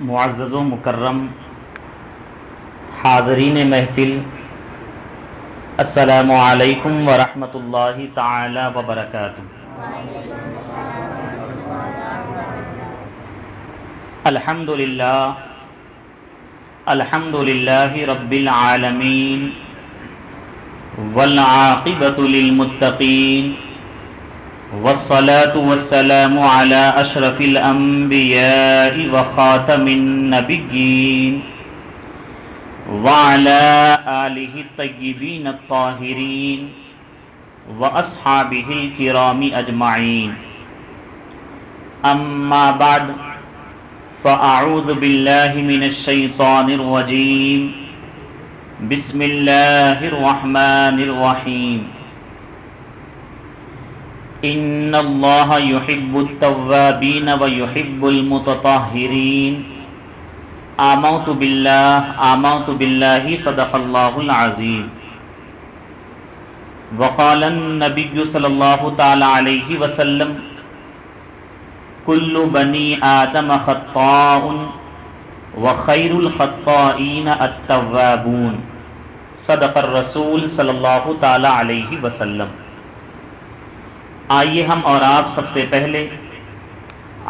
معزز و مکرم حاضرین محفل، السلام علیکم ورحمۃ اللہ تعالی وبرکاتہ۔ الحمد للہ رب العالمین والعاقبۃ للمتقین والصلاة والسلام على اشرف الانبیاء وخاتم النبیین وعلى آلہ الطیبین الطاہرین واصحابہ الکرام اجمعین، اما بعد فاعوذ باللہ من الشیطان الرجیم، بسم اللہ الرحمن الرحیم۔ ان اللہ یحب التوابین ویحب المتطہرین، آمنت باللہ صدق اللہ العظیم۔ وقال النبی صلی اللہ تعالی علیہ وسلم، کل بنی آدم خطاء وخیر الخطائین التوابون، صدق الرسول صلی اللہ تعالی علیہ وسلم۔ آئیے ہم اور آپ سب سے پہلے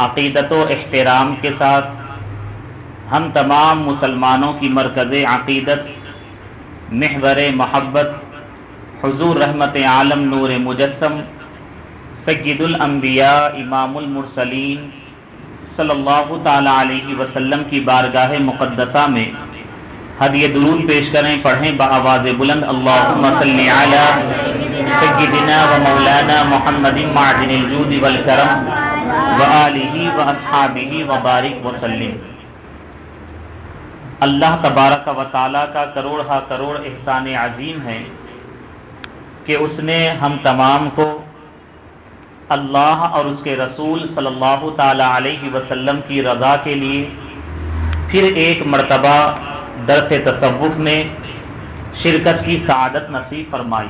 عقیدت و احترام کے ساتھ ہم تمام مسلمانوں کی مرکز عقیدت، محور محبت، حضور رحمت عالم نور مجسم، سید الانبیاء امام المرسلین صلی اللہ تعالی علیہ وسلم کی بارگاہ مقدسہ میں ہدیہ درود پیش کریں، پڑھیں بآواز بلند، اللہم صلی علی سیدنا و مولانا محمد معدن الجود والکرم وآلہ واصحابہ وبارک وسلم۔ اللہ تبارک و تعالیٰ کا کروڑ ہا کروڑ احسان عظیم ہے کہ اس نے ہم تمام کو اللہ اور اس کے رسول صلی اللہ تعالی علیہ وسلم کی رضا کے لیے پھر ایک مرتبہ درس تصوف میں شرکت کی سعادت نصیب فرمائی۔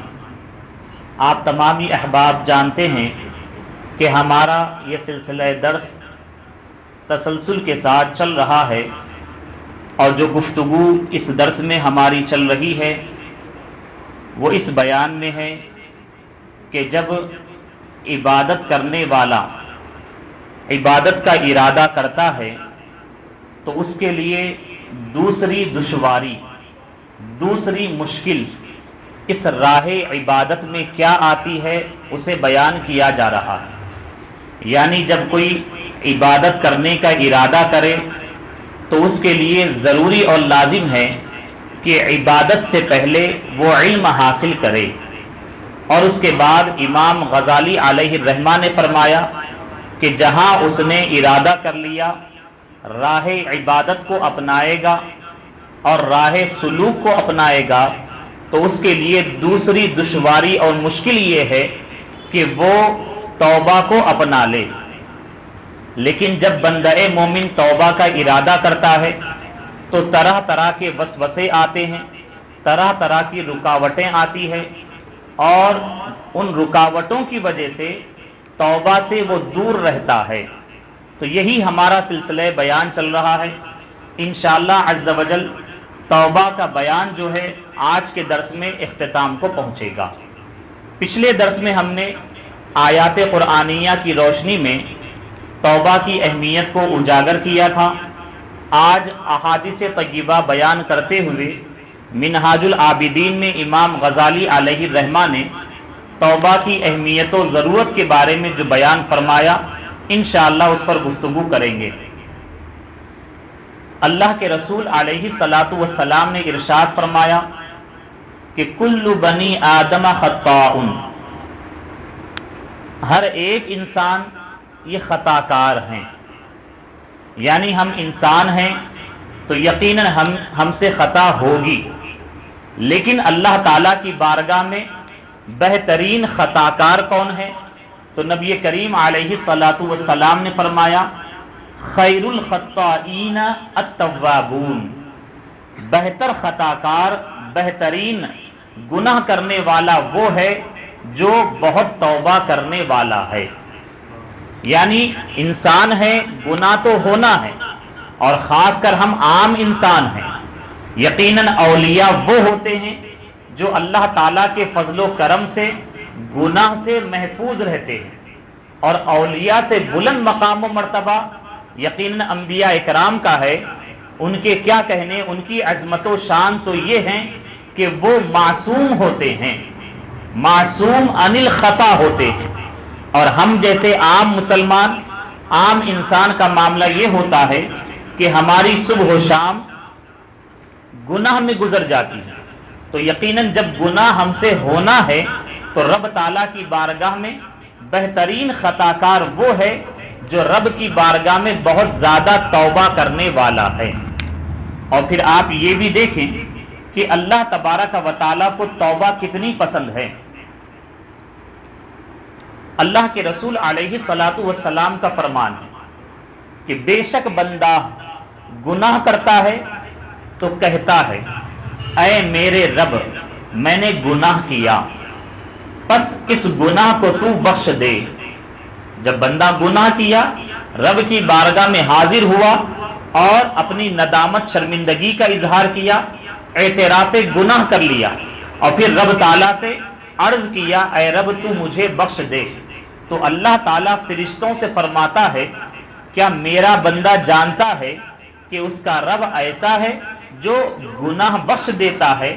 آپ تمامی احباب جانتے ہیں کہ ہمارا یہ سلسلہ درس تسلسل کے ساتھ چل رہا ہے، اور جو گفتگو اس درس میں ہماری چل رہی ہے وہ اس بیان میں ہے کہ جب عبادت کرنے والا عبادت کا ارادہ کرتا ہے تو اس کے لیے دوسری دشواری، دوسری مشکل اس راہ عبادت میں کیا آتی ہے اسے بیان کیا جا رہا ہے۔ یعنی جب کوئی عبادت کرنے کا ارادہ کرے تو اس کے لیے ضروری اور لازم ہے کہ عبادت سے پہلے وہ علم حاصل کرے، اور اس کے بعد امام غزالی علیہ الرحمہ نے فرمایا کہ جہاں اس نے ارادہ کر لیا راہ عبادت کو اپنائے گا اور راہ سلوک کو اپنائے گا تو اس کے لیے دوسری دشواری اور مشکل یہ ہے کہ وہ توبہ کو اپنا لے۔ لیکن جب بندہ مومن توبہ کا ارادہ کرتا ہے تو طرح طرح کے وسوسے آتے ہیں، طرح طرح کی رکاوٹیں آتی ہیں، اور ان رکاوٹوں کی وجہ سے توبہ سے وہ دور رہتا ہے۔ تو یہی ہمارا سلسلہ بیان چل رہا ہے۔ انشاءاللہ عز و جل توبہ کا بیان جو ہے آج کے درس میں اختتام کو پہنچے گا۔ پچھلے درس میں ہم نے آیات قرآنیہ کی روشنی میں توبہ کی اہمیت کو اجاگر کیا تھا۔ آج احادیث طیبہ بیان کرتے ہوئے منہاج العابدین میں امام غزالی علیہ الرحمہ نے توبہ کی اہمیت و ضرورت کے بارے میں جو بیان فرمایا، انشاءاللہ اس پر گفتگو کریں گے۔ اللہ کے رسول علیہ الصلاۃ والسلام نے ارشاد فرمایا کہ کل بنی آدم خطاء، ہر ایک انسان یہ خطا کار ہیں، یعنی ہم انسان ہیں تو یقیناً ہم سے خطا ہوگی، لیکن اللہ تعالیٰ کی بارگاہ میں بہترین خطا کار کون ہے؟ تو نبی کریم علیہ الصلاۃ والسلام نے فرمایا خیر الخطائین التوابون، بہتر خطا کار، بہترین گناہ کرنے والا وہ ہے جو بہت توبہ کرنے والا ہے۔ یعنی انسان ہے، گناہ تو ہونا ہے، اور خاص کر ہم عام انسان ہیں. یقیناً اولیاء وہ ہوتے ہیں جو اللہ تعالیٰ کے فضل و کرم سے گناہ سے محفوظ رہتے ہیں. اور اولیاء سے بلند مقام و مرتبہ یقیناً انبیاء اکرام کا ہے. ان کے کیا کہنے، ان کی عظمت و شان تو یہ ہیں کہ وہ معصوم ہوتے ہیں، معصوم عن الخطا ہوتے ہیں. اور ہم جیسے عام مسلمان، عام انسان کا معاملہ یہ ہوتا ہے کہ ہماری صبح و شام گناہ میں گزر جاتی ہے. تو یقیناً جب گناہ ہم سے ہونا ہے تو رب تعالیٰ کی بارگاہ میں بہترین خطا کار وہ ہے جو رب کی بارگاہ میں بہت زیادہ توبہ کرنے والا ہے. اور پھر آپ یہ بھی دیکھیں کہ اللہ تبارک و تعالیٰ کو توبہ کتنی پسند ہے. اللہ کے رسول علیہ الصلاۃ والسلام کا فرمان ہے کہ بے شک بندہ گناہ کرتا ہے تو کہتا ہے اے میرے رب میں نے گناہ کیا، پس اس گناہ کو تو بخش دے. جب بندہ گناہ کیا، رب کی بارگاہ میں حاضر ہوا اور اپنی ندامت شرمندگی کا اظہار کیا، اعتراف گناہ کر لیا، اور پھر رب تعالیٰ سے عرض کیا اے رب تو مجھے بخش دے، تو اللہ تعالیٰ فرشتوں سے فرماتا ہے کیا میرا بندہ جانتا ہے کہ اس کا رب ایسا ہے جو گناہ بخش دیتا ہے؟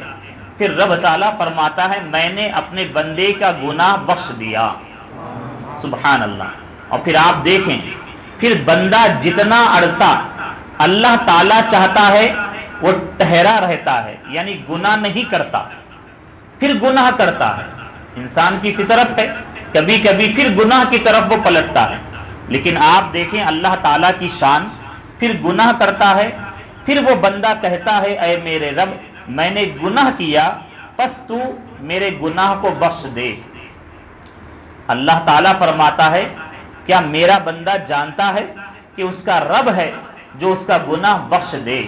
پھر رب تعالیٰ فرماتا ہے میں نے اپنے بندے کا گناہ بخش دیا. سبحان اللہ. اور پھر آپ دیکھیں پھر بندہ جتنا عرصہ اللہ تعالیٰ چاہتا ہے وہ ٹھہرا رہتا ہے، یعنی گناہ نہیں کرتا، پھر گناہ کرتا ہے. انسان کی فطرت ہے، کبھی کبھی پھر گناہ کی طرف وہ پلٹتا ہے. لیکن آپ دیکھیں اللہ تعالیٰ کی شان، پھر گناہ کرتا ہے، پھر وہ بندہ کہتا ہے اے میرے رب میں نے گناہ کیا، پس تو میرے گناہ کو بخش دے. اللہ تعالیٰ فرماتا ہے کیا میرا بندہ جانتا ہے کہ اس کا رب ہے جو اس کا گناہ بخش دے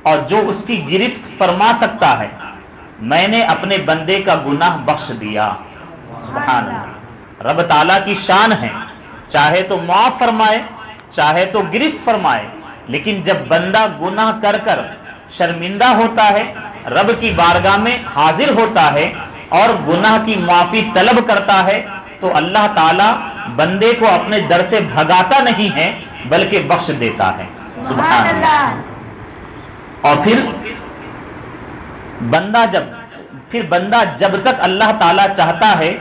اور جو اس کی گرفت فرما سکتا ہے؟ میں نے اپنے بندے کا گناہ بخش دیا. سبحان اللہ. رب تعالیٰ کی شان ہے، چاہے تو معاف فرمائے چاہے تو گرفت فرمائے. لیکن جب بندہ گناہ کر کر شرمندہ ہوتا ہے، رب کی بارگاہ میں حاضر ہوتا ہے اور گناہ کی معافی طلب کرتا ہے تو اللہ تعالیٰ بندے کو اپنے در سے بھگاتا نہیں ہے بلکہ بخش دیتا ہے. سبحان اللہ. اور پھر بندہ جب تک اللہ تعالیٰ چاہتا ہے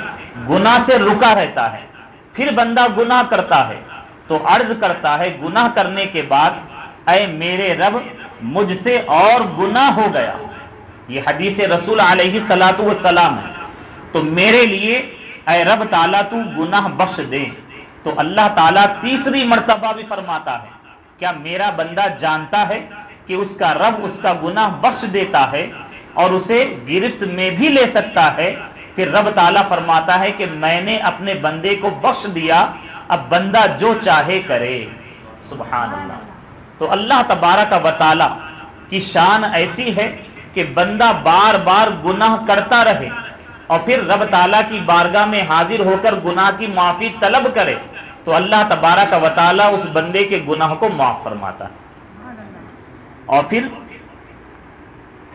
گناہ سے رکا رہتا ہے، پھر بندہ گناہ کرتا ہے تو عرض کرتا ہے گناہ کرنے کے بعد اے میرے رب مجھ سے اور گناہ ہو گیا. یہ حدیث رسول علیہ الصلاۃ والسلام ہے. تو میرے لیے اے رب تعالیٰ تو گناہ بخش دے. تو اللہ تعالیٰ تیسری مرتبہ بھی فرماتا ہے کیا میرا بندہ جانتا ہے کہ اس کا رب اس کا گناہ بخش دیتا ہے اور اسے گرفت میں بھی لے سکتا ہے؟ پھر رب تعالیٰ فرماتا ہے کہ میں نے اپنے بندے کو بخش دیا، اب بندہ جو چاہے کرے. سبحان اللہ. تو اللہ تبارک و تعالیٰ کی شان ایسی ہے کہ بندہ بار بار گناہ کرتا رہے اور پھر رب تعالیٰ کی بارگاہ میں حاضر ہو کر گناہ کی معافی طلب کرے تو اللہ تبارک و تعالیٰ اس بندے کے گناہ کو معاف فرماتا ہے. اور پھر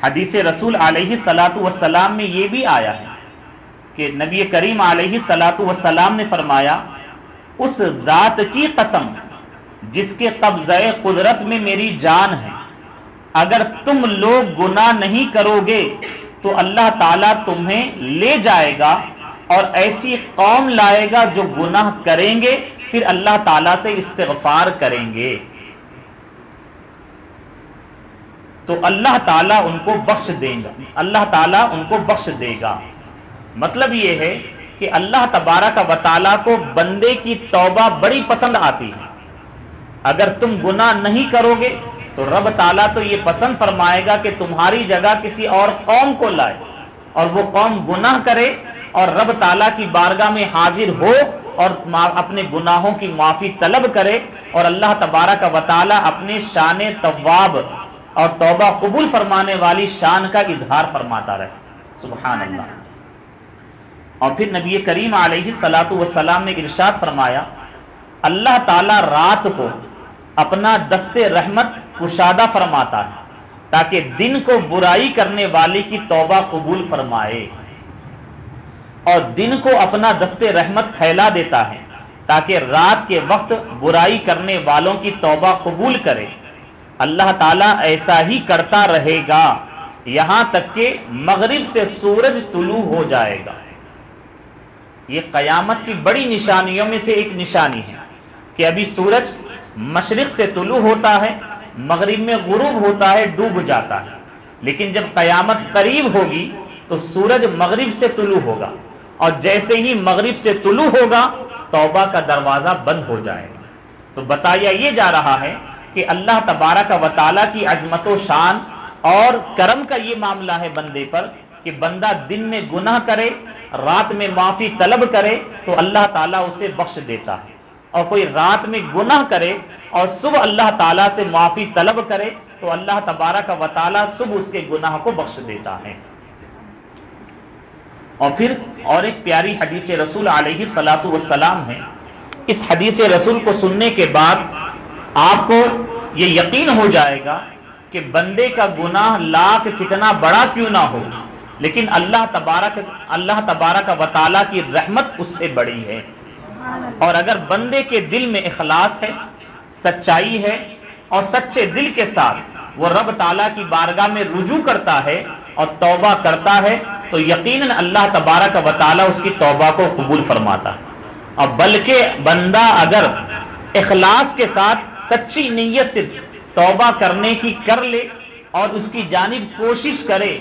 حدیث رسول علیہ الصلاۃ والسلام میں یہ بھی آیا ہے کہ نبی کریم علیہ الصلاۃ والسلام نے فرمایا اس ذات کی قسم جس کے قبضہ قدرت میں میری جان ہے، اگر تم لوگ گناہ نہیں کرو گے تو اللہ تعالیٰ تمہیں لے جائے گا اور ایسی قوم لائے گا جو گناہ کریں گے پھر اللہ تعالیٰ سے استغفار کریں گے تو اللہ تعالیٰ ان کو بخش دے گا، اللہ تعالیٰ ان کو بخش دے گا. مطلب یہ ہے کہ اللہ تبارک و تعالیٰ کو بندے کی توبہ بڑی پسند آتی ہے. اگر تم گناہ نہیں کرو گے تو رب تعالیٰ تو یہ پسند فرمائے گا کہ تمہاری جگہ کسی اور قوم کو لائے اور وہ قوم گناہ کرے اور رب تعالیٰ کی بارگاہ میں حاضر ہو اور اپنے گناہوں کی معافی طلب کرے اور اللہ تبارک و تعالیٰ اپنے شان تواب اور توبہ قبول فرمانے والی شان کا اظہار فرماتا رہے. سبحان اللہ. اور پھر نبی کریم علیہ الصلاۃ والسلام نے ارشاد فرمایا اللہ تعالیٰ رات کو اپنا دست رحمت کشادہ فرماتا ہے تاکہ دن کو برائی کرنے والے کی توبہ قبول فرمائے، اور دن کو اپنا دست رحمت پھیلا دیتا ہے تاکہ رات کے وقت برائی کرنے والوں کی توبہ قبول کرے۔ اللہ تعالیٰ ایسا ہی کرتا رہے گا یہاں تک کہ مغرب سے سورج طلوع ہو جائے گا۔ یہ قیامت کی بڑی نشانیوں میں سے ایک نشانی ہے کہ ابھی سورج مشرق سے طلوع ہوتا ہے، مغرب میں غروب ہوتا ہے، ڈوب جاتا ہے، لیکن جب قیامت قریب ہوگی تو سورج مغرب سے طلوع ہوگا، اور جیسے ہی مغرب سے طلوع ہوگا توبہ کا دروازہ بند ہو جائے گا۔ تو بتایا یہ جا رہا ہے کہ اللہ تبارک و تعالیٰ کی عظمت و شان اور کرم کا یہ معاملہ ہے بندے پر کہ بندہ دن میں گناہ کرے، رات میں معافی طلب کرے تو اللہ تعالیٰ اسے بخش دیتا ہے، اور کوئی رات میں گناہ کرے اور صبح اللہ تعالیٰ سے معافی طلب کرے تو اللہ تبارک و تعالیٰ صبح اس کے گناہ کو بخش دیتا ہے۔ اور پھر اور ایک پیاری حدیث رسول علیہ الصلاۃ والسلام ہے۔ اس حدیث رسول کو سننے کے بعد آپ کو یہ یقین ہو جائے گا کہ بندے کا گناہ لاکھ کتنا بڑا کیوں نہ ہو، لیکن اللہ تبارک و تعالیٰ کی رحمت اس سے بڑی ہے۔ اور اگر بندے کے دل میں اخلاص ہے، سچائی ہے، اور سچے دل کے ساتھ وہ رب تعالیٰ کی بارگاہ میں رجوع کرتا ہے اور توبہ کرتا ہے تو یقیناً اللہ تبارک و تعالیٰ اس کی توبہ کو قبول فرماتا ہے۔ اور بلکہ بندہ اگر اخلاص کے ساتھ سچی نیت سے توبہ کرنے کی کر لے اور اس کی جانب کوشش کرے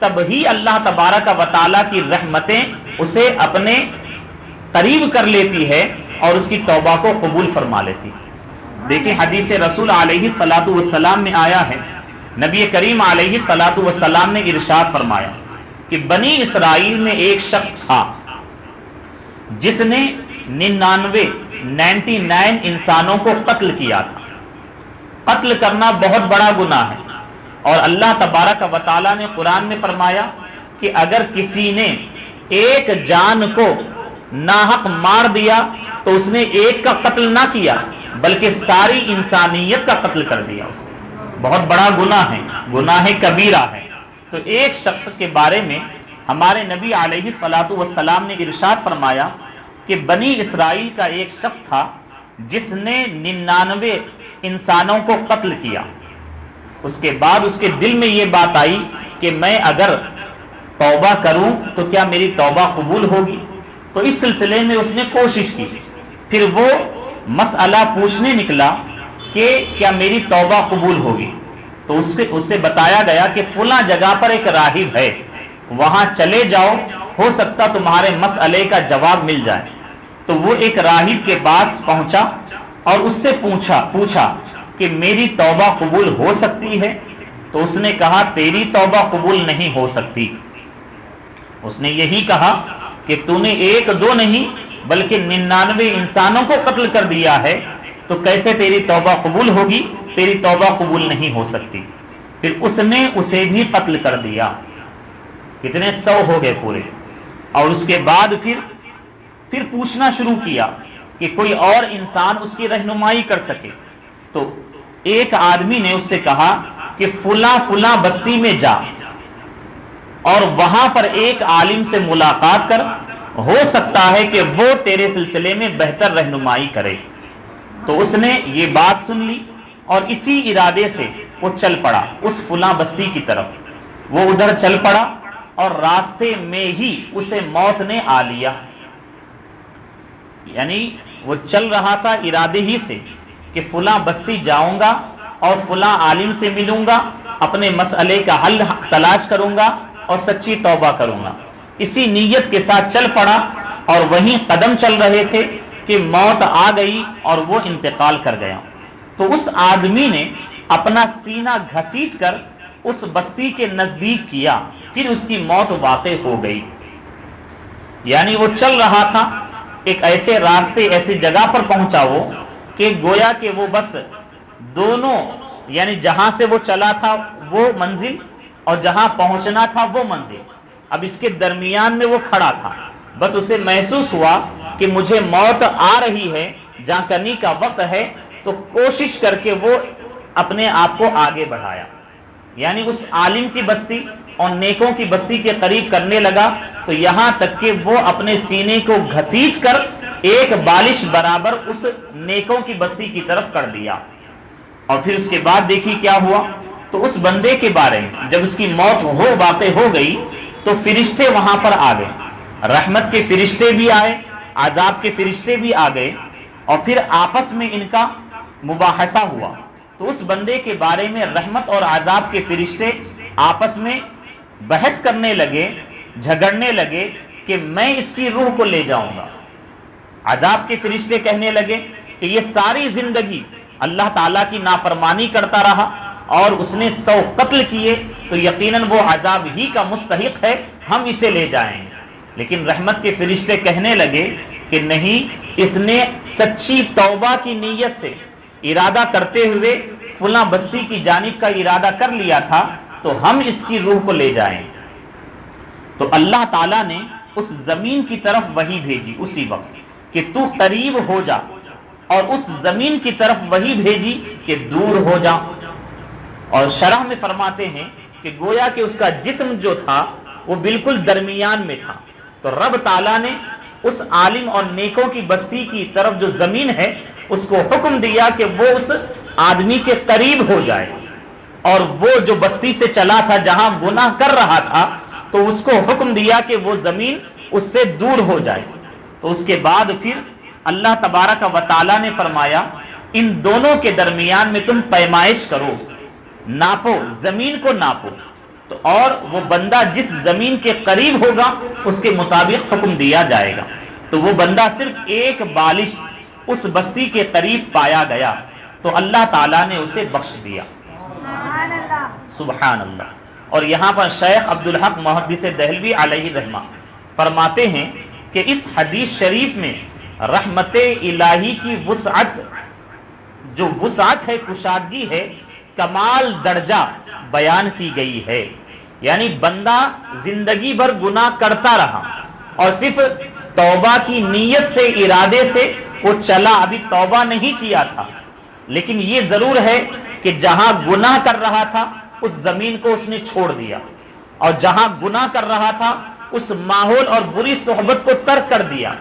تب ہی اللہ تبارک و تعالیٰ کی رحمتیں اسے اپنے قریب کر لیتی ہے اور اس کی توبہ کو قبول فرما لیتی ہے۔ دیکھیں حدیث رسول علیہ الصلاۃ والسلام میں آیا ہے، نبی کریم علیہ الصلاۃ والسلام نے ارشاد فرمایا کہ بنی اسرائیل میں ایک شخص تھا جس نے 99 انسانوں کو قتل کیا تھا۔ قتل کرنا بہت بڑا گناہ ہے، اور اللہ تبارک و تعالیٰ نے قرآن میں فرمایا کہ اگر کسی نے ایک جان کو ناحق مار دیا تو اس نے ایک کا قتل نہ کیا بلکہ ساری انسانیت کا قتل کر دیا۔ اس نے بہت بڑا گناہ ہے، گناہ کبیرہ ہے۔ تو ایک شخص کے بارے میں ہمارے نبی علیہ الصلاۃ والسلام نے ارشاد فرمایا کہ بنی اسرائیل کا ایک شخص تھا جس نے 99 انسانوں کو قتل کیا۔ اس کے بعد اس کے دل میں یہ بات آئی کہ میں اگر توبہ کروں تو کیا میری توبہ قبول ہوگی؟ تو اس سلسلے میں اس نے کوشش کی، پھر وہ مسئلہ پوچھنے نکلا کہ کیا میری توبہ قبول ہوگی؟ تو اس سے بتایا گیا کہ فلاں جگہ پر ایک راہب ہے، وہاں چلے جاؤ، ہو سکتا تمہارے مسئلے کا جواب مل جائے۔ تو وہ ایک راہب کے پاس پہنچا اور اس سے پوچھا کہ میری توبہ قبول ہو سکتی ہے؟ تو اس نے کہا تیری توبہ قبول نہیں ہو سکتی۔ اس نے یہی کہا کہ تو نے ایک دو نہیں بلکہ 99 انسانوں کو قتل کر دیا ہے، تو کیسے تیری توبہ قبول ہوگی؟ تیری توبہ قبول نہیں ہو سکتی۔ پھر اس نے اسے بھی قتل کر دیا، کتنے 100 ہو گئے پورے۔ اور اس کے بعد پھر پوچھنا شروع کیا کہ کوئی اور انسان اس کی رہنمائی کر سکے۔ تو ایک آدمی نے اس سے کہا کہ فلاں بستی میں جا اور وہاں پر ایک عالم سے ملاقات کر، ہو سکتا ہے کہ وہ تیرے سلسلے میں بہتر رہنمائی کرے۔ تو اس نے یہ بات سن لی اور اسی ارادے سے وہ چل پڑا اس فلاں بستی کی طرف۔ وہ ادھر چل پڑا اور راستے میں ہی اسے موت نے آ لیا۔ یعنی وہ چل رہا تھا ارادے ہی سے کہ فلاں بستی جاؤں گا اور فلاں عالم سے ملوں گا، اپنے مسئلے کا حل تلاش کروں گا اور سچی توبہ کروں گا۔ اسی نیت کے ساتھ چل پڑا اور وہیں قدم چل رہے تھے کہ موت آ گئی اور وہ انتقال کر گیا۔ تو اس آدمی نے اپنا سینہ گھسیٹ کر اس بستی کے نزدیک کیا، پھر اس کی موت واقع ہو گئی۔ یعنی وہ چل رہا تھا، ایک ایسے راستے ایسی جگہ پر پہنچا وہ کہ گویا کہ وہ بس دونوں، یعنی جہاں سے وہ چلا تھا وہ منزل اور جہاں پہنچنا تھا وہ منزل، اب اس کے درمیان میں وہ کھڑا تھا۔ بس اسے محسوس ہوا کہ مجھے موت آ رہی ہے، جاں کنی کا وقت ہے، تو کوشش کر کے وہ اپنے آپ کو آگے بڑھایا، یعنی اس عالم کی بستی اور نیکوں کی بستی کے قریب کرنے لگا، تو یہاں تک کہ وہ اپنے سینے کو گھسیٹ کر ایک بالش برابر اس نیکوں کی بستی کی طرف کر دیا۔ اور پھر اس کے بعد دیکھیے کیا ہوا، تو اس بندے کے بارے میں جب اس کی موت واقع ہو گئی تو فرشتے وہاں پر آ گئے، رحمت کے فرشتے بھی آئے، عذاب کے فرشتے بھی آ گئے، اور پھر آپس میں ان کا مباحثہ ہوا۔ تو اس بندے کے بارے میں رحمت اور عذاب کے فرشتے آپس میں بحث کرنے لگے، جھگڑنے لگے کہ میں اس کی روح کو لے جاؤں گا۔ عذاب کے فرشتے کہنے لگے کہ یہ ساری زندگی اللہ تعالیٰ کی نافرمانی کرتا رہا اور اس نے 100 قتل کیے، تو یقیناً وہ عذاب ہی کا مستحق ہے، ہم اسے لے جائیں گے۔ لیکن رحمت کے فرشتے کہنے لگے کہ نہیں، اس نے سچی توبہ کی نیت سے ارادہ کرتے ہوئے فلاں بستی کی جانب کا ارادہ کر لیا تھا، تو ہم اس کی روح کو لے جائیں۔ تو اللہ تعالیٰ نے اس زمین کی طرف وحی بھیجی اسی وقت کہ تو قریب ہو جا، اور اس زمین کی طرف وحی بھیجی کہ دور ہو جا۔ اور شرح میں فرماتے ہیں کہ گویا کہ اس کا جسم جو تھا وہ بالکل درمیان میں تھا، تو رب تعالیٰ نے اس عالم اور نیکوں کی بستی کی طرف جو زمین ہے اس کو حکم دیا کہ وہ اس آدمی کے قریب ہو جائے، اور وہ جو بستی سے چلا تھا جہاں گناہ کر رہا تھا تو اس کو حکم دیا کہ وہ زمین اس سے دور ہو جائے۔ تو اس کے بعد پھر اللہ تبارک و تعالیٰ نے فرمایا ان دونوں کے درمیان میں تم پیمائش کرو، ناپو، زمین کو ناپو، تو اور وہ بندہ جس زمین کے قریب ہوگا اس کے مطابق حکم دیا جائے گا۔ تو وہ بندہ صرف ایک بالش اس بستی کے قریب پایا گیا تو اللہ تعالیٰ نے اسے بخش دیا۔ سبحان اللہ۔ اور یہاں پر شیخ عبدالحق محدث دہلوی علیہ رحمہ فرماتے ہیں کہ اس حدیث شریف میں رحمت الہی کی وسعت، جو وسعت ہے، کشادگی ہے، کمال درجہ بیان کی گئی ہے۔ یعنی بندہ زندگی بھر گناہ کرتا رہا اور صرف توبہ کی نیت سے، ارادے سے وہ چلا، ابھی توبہ نہیں کیا تھا، لیکن یہ ضرور ہے کہ جہاں گناہ کر رہا تھا اس زمین کو اس نے چھوڑ دیا، اور جہاں گناہ کر رہا تھا اس ماحول اور بری صحبت کو ترک کر دیا،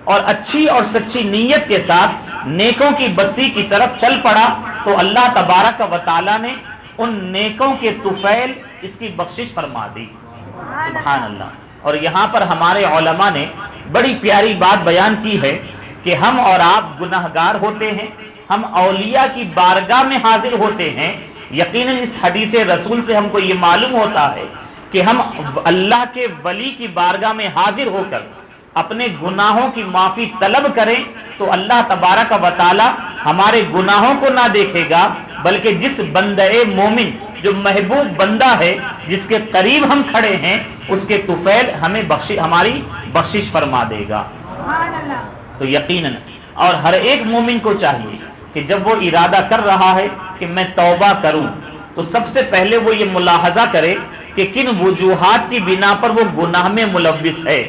اور اچھی اور سچی نیت کے ساتھ نیکوں کی بستی کی طرف چل پڑا، تو اللہ تبارک و تعالیٰ نے ان نیکوں کے طفیل اس کی بخشش فرما دی۔ سبحان اللہ۔ اور یہاں پر ہمارے علماء نے بڑی پیاری بات بیان کی ہے کہ ہم اور آپ گناہگار ہوتے ہیں، ہم اولیاء کی بارگاہ میں حاضر ہوتے ہیں۔ یقیناً اس حدیث رسول سے ہم کو یہ معلوم ہوتا ہے کہ ہم اللہ کے ولی کی بارگاہ میں حاضر ہو کر اپنے گناہوں کی معافی طلب کریں تو اللہ تبارک و تعالی ہمارے گناہوں کو نہ دیکھے گا، بلکہ جس بندہ مومن جو محبوب بندہ ہے، جس کے قریب ہم کھڑے ہیں، اس کے طفیل ہمیں ہماری بخشش فرما دے گا۔ تو یقیناً اور ہر ایک مومن کو چاہیے کہ جب وہ ارادہ کر رہا ہے کہ میں توبہ کروں، تو سب سے پہلے وہ یہ ملاحظہ کرے کہ کن وجوہات کی بنا پر وہ گناہ میں ملوث ہے،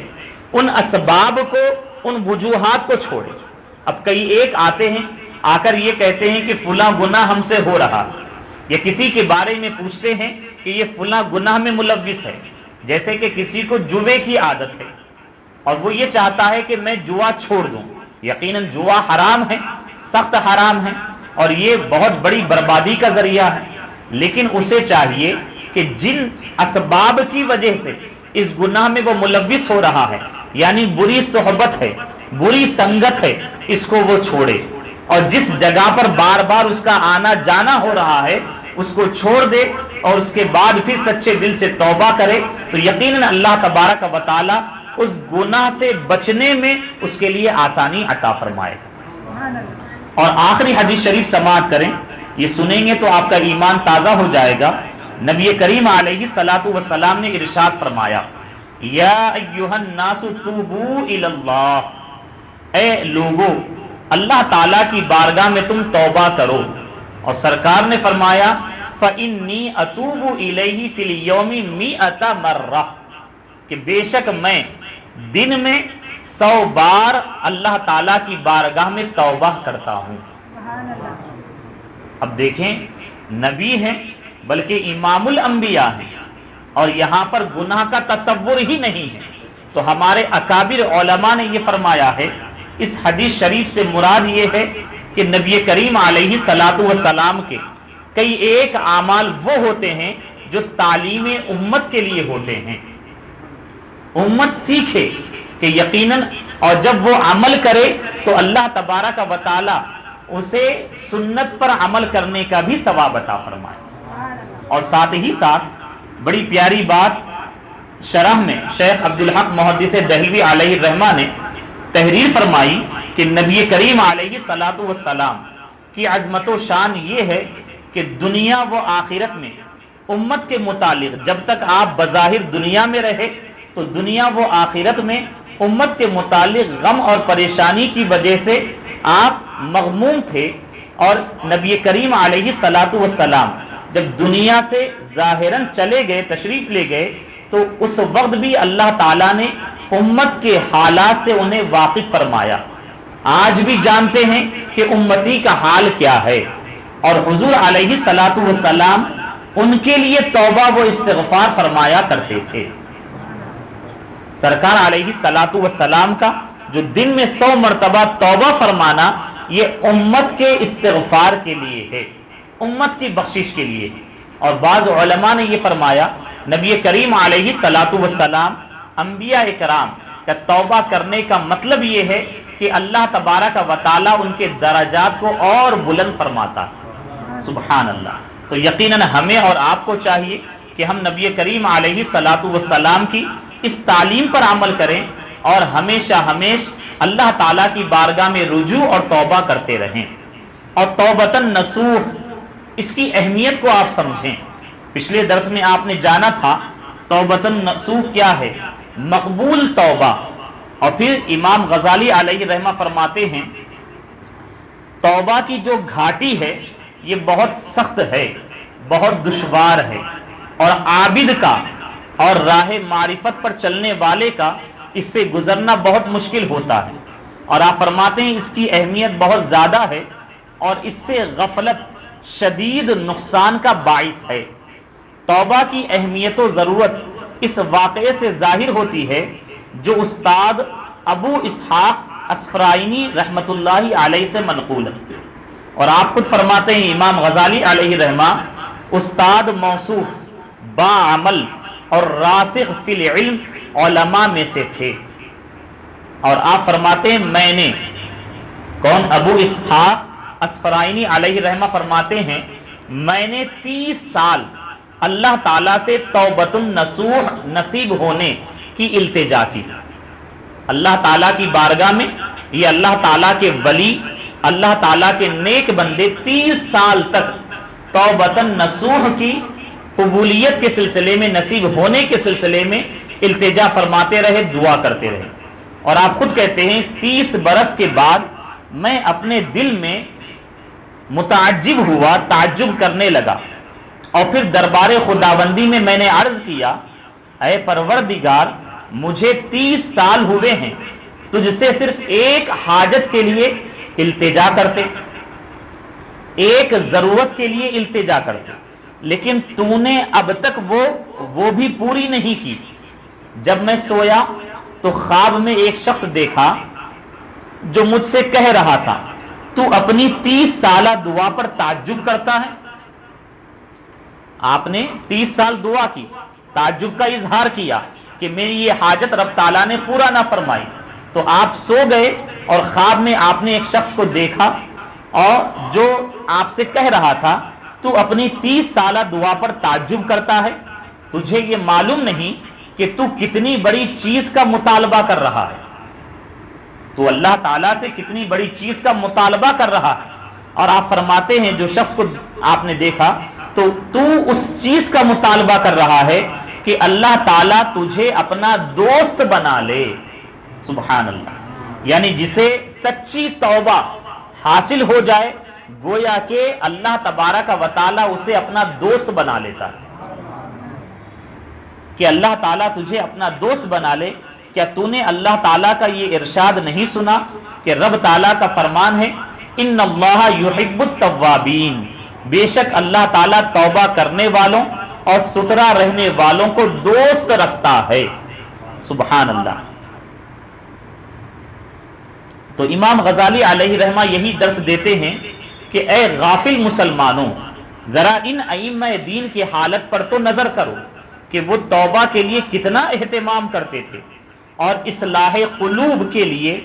ان اسباب کو، ان وجوہات کو چھوڑے۔ اب کئی ایک آتے ہیں، آ کر یہ کہتے ہیں کہ فلاں گناہ ہم سے ہو رہا، یا کسی کے بارے میں پوچھتے ہیں کہ یہ فلاں گناہ میں ملوث ہے، جیسے کہ کسی کو جوے کی عادت ہے اور وہ یہ چاہتا ہے کہ میں جوا چھوڑ دوں۔ یقیناً جوا حرام ہے، سخت حرام ہے، اور یہ بہت بڑی بربادی کا ذریعہ ہے، لیکن اسے چاہیے کہ جن اسباب کی وجہ سے اس گناہ میں وہ ملوث ہو رہا ہے، یعنی بری صحبت ہے، بری سنگت ہے، اس کو وہ چھوڑے، اور جس جگہ پر بار بار اس کا آنا جانا ہو رہا ہے اس کو چھوڑ دے، اور اس کے بعد پھر سچے دل سے توبہ کرے، تو یقیناً اللہ تبارک و تعالی اس گناہ سے بچنے میں اس کے لیے آسانی عطا فرمائے گا۔ اور آخری حدیث شریف سماعت کریں، یہ سنیں گے تو آپ کا ایمان تازہ ہو جائے گا۔ نبی کریم علیہ الصلوۃ والسلام نے ارشاد فرمایا، یا ایھا الناس توبوا الی اللہ، اے لوگو اللہ تعالیٰ کی بارگاہ میں تم توبہ کرو۔ اور سرکار نے فرمایا فإنی اتوب الیہ فی اليوم 100 مرہ، کہ بے شک میں دن میں 100 بار اللہ تعالیٰ کی بارگاہ میں توبہ کرتا ہوں۔ اب دیکھیں، نبی ہیں بلکہ امام الانبیاء ہیں، اور یہاں پر گناہ کا تصور ہی نہیں ہے۔ تو ہمارے اکابر علماء نے یہ فرمایا ہے، اس حدیث شریف سے مراد یہ ہے کہ نبی کریم علیہ الصلاۃ والسلام کے کئی ایک اعمال وہ ہوتے ہیں جو تعلیم امت کے لیے ہوتے ہیں، امت سیکھے کہ یقیناً، اور جب وہ عمل کرے تو اللہ تبارک و تعالی اسے سنت پر عمل کرنے کا بھی ثواب عطا فرمائے۔ اور ساتھ ہی ساتھ بڑی پیاری بات شرح میں شیخ عبدالحق محدث دہلوی علیہ الرحمہ نے تحریر فرمائی کہ نبی کریم علیہ الصلاۃ والسلام کی عظمت و شان یہ ہے کہ دنیا و آخرت میں امت کے متعلق، جب تک آپ بظاہر دنیا میں رہے تو دنیا و آخرت میں امت کے متعلق غم اور پریشانی کی وجہ سے آپ مغموم تھے، اور نبی کریم علیہ الصلاۃ والسلام جب دنیا سے ظاہراً چلے گئے، تشریف لے گئے، تو اس وقت بھی اللہ تعالیٰ نے امت کے حالات سے انہیں واقف فرمایا۔ آج بھی جانتے ہیں کہ امتی کا حال کیا ہے، اور حضور علیہ الصلاۃ والسلام ان کے لیے توبہ و استغفار فرمایا کرتے تھے۔ سرکار علیہ الصلاۃ والسلام کا جو دن میں 100 مرتبہ توبہ فرمانا، یہ امت کے استغفار کے لیے ہے، امت کی بخشش کے لیے۔ اور بعض علماء نے یہ فرمایا، نبی کریم علیہ الصلاۃ والسلام انبیاء اکرام کا توبہ کرنے کا مطلب یہ ہے کہ اللہ تبارک و تعالیٰ ان کے درجات کو اور بلند فرماتا ہے۔ سبحان اللہ۔ تو یقیناً ہمیں اور آپ کو چاہیے کہ ہم نبی کریم علیہ الصلاۃ والسلام کی اس تعلیم پر عمل کریں، اور ہمیشہ اللہ تعالیٰ کی بارگاہ میں رجوع اور توبہ کرتے رہیں۔ اور توبۃ نصوح، اس کی اہمیت کو آپ سمجھیں۔ پچھلے درس میں آپ نے جانا تھا توبۃ نصوح کیا ہے، مقبول توبہ۔ اور پھر امام غزالی علیہ رحمہ فرماتے ہیں، توبہ کی جو گھاٹی ہے یہ بہت سخت ہے، بہت دشوار ہے، اور عابد کا اور راہ معرفت پر چلنے والے کا اس سے گزرنا بہت مشکل ہوتا ہے۔ اور آپ فرماتے ہیں اس کی اہمیت بہت زیادہ ہے، اور اس سے غفلت شدید نقصان کا باعث ہے۔ توبہ کی اہمیت و ضرورت اس واقعے سے ظاہر ہوتی ہے جو استاد ابو اسحاق اسفرائینی رحمت اللہ علیہ سے منقول ہے۔ اور آپ خود فرماتے ہیں، امام غزالی علیہ رحمہ استاد موصوف با عمل اور راسخ فی العلم علماء میں سے تھے۔ اور آپ فرماتے ہیں، میں نے، کون؟ ابو اسحاق اسفرائینی علیہ رحمہ فرماتے ہیں، میں نے 30 سال اللہ تعالیٰ سے توبۃ النصوح نصیب ہونے کی التجا کی۔ اللہ تعالیٰ کی بارگاہ میں یہ اللہ تعالیٰ کے ولی، اللہ تعالیٰ کے نیک بندے 30 سال تک توبۃ النصوح کی قبولیت کے سلسلے میں، نصیب ہونے کے سلسلے میں التجا فرماتے رہے، دعا کرتے رہے۔ اور آپ خود کہتے ہیں 30 برس کے بعد میں اپنے دل میں متعجب ہوا، تعجب کرنے لگا، اور پھر دربار خداوندی میں نے عرض کیا، اے پروردگار، مجھے 30 سال ہوئے ہیں تجھ سے صرف ایک حاجت کے لیے التجا کرتے، ایک ضرورت کے لیے التجا کرتے، لیکن تو نے اب تک وہ بھی پوری نہیں کی۔ جب میں سویا تو خواب میں ایک شخص دیکھا جو مجھ سے کہہ رہا تھا، تو اپنی 30 سالہ دعا پر تعجب کرتا ہے۔ آپ نے 30 سال دعا کی، تعجب کا اظہار کیا کہ میری یہ حاجت رب تعالیٰ نے پورا نہ فرمائی۔ تو آپ سو گئے اور خواب میں آپ نے ایک شخص کو دیکھا اور جو آپ سے کہہ رہا تھا، تو اپنی 30 سالہ دعا پر تعجب کرتا ہے، تجھے یہ معلوم نہیں کہ تو کتنی بڑی چیز کا مطالبہ کر رہا ہے، تو اللہ تعالیٰ سے کتنی بڑی چیز کا مطالبہ کر رہا ہے۔ اور آپ فرماتے ہیں جو شخص کو آپ نے دیکھا، تو اس چیز کا مطالبہ کر رہا ہے کہ اللہ تعالیٰ تجھے اپنا دوست بنا لے۔ سبحان اللہ۔ یعنی جسے سچی توبہ حاصل ہو جائے، گویا کہ اللہ تبارک و تعالیٰ اسے اپنا دوست بنا لیتا ہے، کہ اللہ تعالیٰ تجھے اپنا دوست بنا لے۔ کیا تو نے اللہ تعالیٰ کا یہ ارشاد نہیں سنا کہ رب تعالیٰ کا فرمان ہے، ان اللہ یحب التوابین بے شک اللہ تعالیٰ توبہ کرنے والوں اور ستھرا رہنے والوں کو دوست رکھتا ہے۔ سبحان اللہ۔ تو امام غزالی علیہ رحمہ یہی درس دیتے ہیں کہ اے غافل مسلمانوں، ذرا ان ائمہ دین کی حالت پر تو نظر کرو کہ وہ توبہ کے لیے کتنا اہتمام کرتے تھے، اور اصلاح قلوب کے لیے،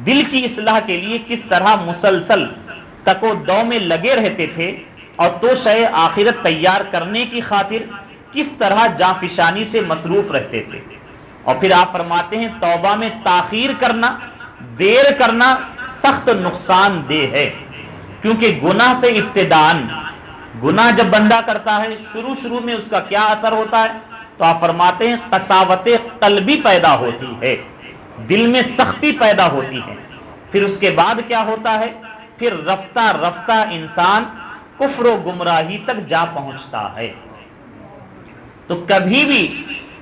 دل کی اصلاح کے لیے کس طرح مسلسل تک و دو میں لگے رہتے تھے، اور تو شے آخرت تیار کرنے کی خاطر کس طرح جانفشانی سے مصروف رہتے تھے۔ اور پھر آپ فرماتے ہیں توبہ میں تاخیر کرنا، دیر کرنا سخت نقصان دہ ہے، کیونکہ گناہ سے ابتداً، گناہ جب بندہ کرتا ہے شروع میں اس کا کیا اثر ہوتا ہے، تو آپ فرماتے ہیں قساوت قلبی پیدا ہوتی ہے، دل میں سختی پیدا ہوتی ہے۔ پھر اس کے بعد کیا ہوتا ہے، پھر رفتہ رفتہ انسان کفر و گمراہی تک جا پہنچتا ہے۔ تو کبھی بھی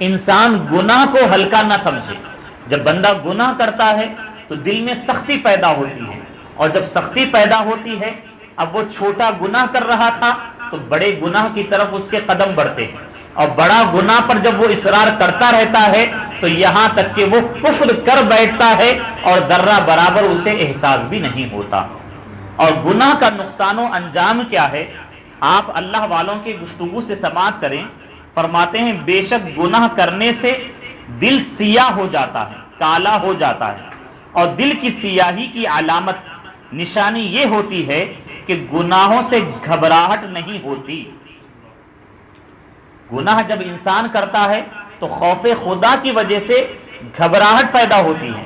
انسان گناہ کو ہلکا نہ سمجھے۔ جب بندہ گناہ کرتا ہے تو دل میں سختی پیدا ہوتی ہے، اور جب سختی پیدا ہوتی ہے، اب وہ چھوٹا گناہ کر رہا تھا تو بڑے گناہ کی طرف اس کے قدم بڑھتے ہیں، اور بڑا گناہ پر جب وہ اصرار کرتا رہتا ہے تو یہاں تک کہ وہ کفر کر بیٹھتا ہے اور ذرہ برابر اسے احساس بھی نہیں ہوتا۔ اور گناہ کا نقصان و انجام کیا ہے، آپ اللہ والوں کی گفتگو سے سماعت کریں، فرماتے ہیں بے شک گناہ کرنے سے دل سیاہ ہو جاتا ہے، کالا ہو جاتا ہے، اور دل کی سیاہی کی علامت، نشانی یہ ہوتی ہے کہ گناہوں سے گھبراہٹ نہیں ہوتی۔ گناہ جب انسان کرتا ہے تو خوف خدا کی وجہ سے گھبراہٹ پیدا ہوتی ہے،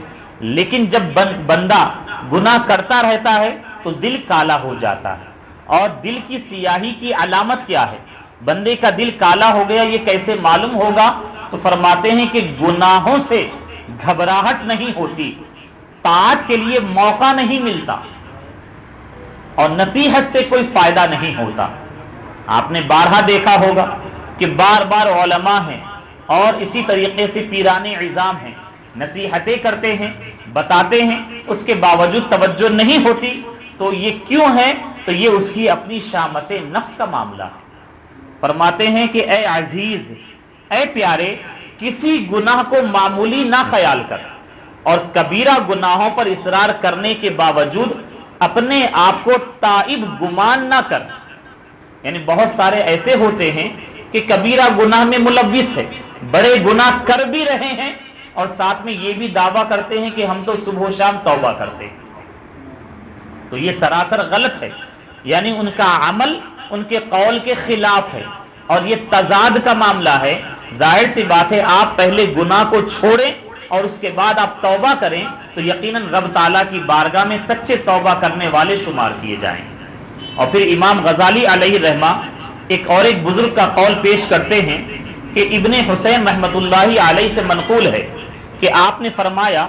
لیکن جب بندہ گناہ کرتا رہتا ہے تو دل کالا ہو جاتا ہے۔ اور دل کی سیاہی کی علامت کیا ہے، بندے کا دل کالا ہو گیا یہ کیسے معلوم ہوگا، تو فرماتے ہیں کہ گناہوں سے گھبراہٹ نہیں ہوتی، طاعت کے لیے موقع نہیں ملتا، اور نصیحت سے کوئی فائدہ نہیں ہوتا۔ آپ نے بارہا دیکھا ہوگا کہ بار بار علماء ہیں اور اسی طریقے سے پیران عظام ہیں، نصیحتیں کرتے ہیں، بتاتے ہیں، اس کے باوجود توجہ نہیں ہوتی، تو یہ کیوں ہے، تو یہ اس کی اپنی شامت نفس کا معاملہ ہے۔ فرماتے ہیں کہ اے عزیز، اے پیارے، کسی گناہ کو معمولی نہ خیال کر، اور کبیرہ گناہوں پر اصرار کرنے کے باوجود اپنے آپ کو تائب گمان نہ کر۔ یعنی بہت سارے ایسے ہوتے ہیں کہ کبیرہ گناہ میں ملوث ہے، بڑے گناہ کر بھی رہے ہیں، اور ساتھ میں یہ بھی دعویٰ کرتے ہیں کہ ہم تو صبح و شام توبہ کرتے ہیں۔ تو یہ سراسر غلط ہے، یعنی ان کا عمل ان کے قول کے خلاف ہے، اور یہ تضاد کا معاملہ ہے۔ ظاہر سی بات ہے آپ پہلے گناہ کو چھوڑیں اور اس کے بعد آپ توبہ کریں تو یقیناً رب تعالیٰ کی بارگاہ میں سچے توبہ کرنے والے شمار کیے جائیں۔ اور پھر امام غزالی علیہ رحمہ ایک بزرگ کا قول پیش کرتے ہیں کہ ابن حسین رحمۃ اللہ علیہ سے منقول ہے کہ آپ نے فرمایا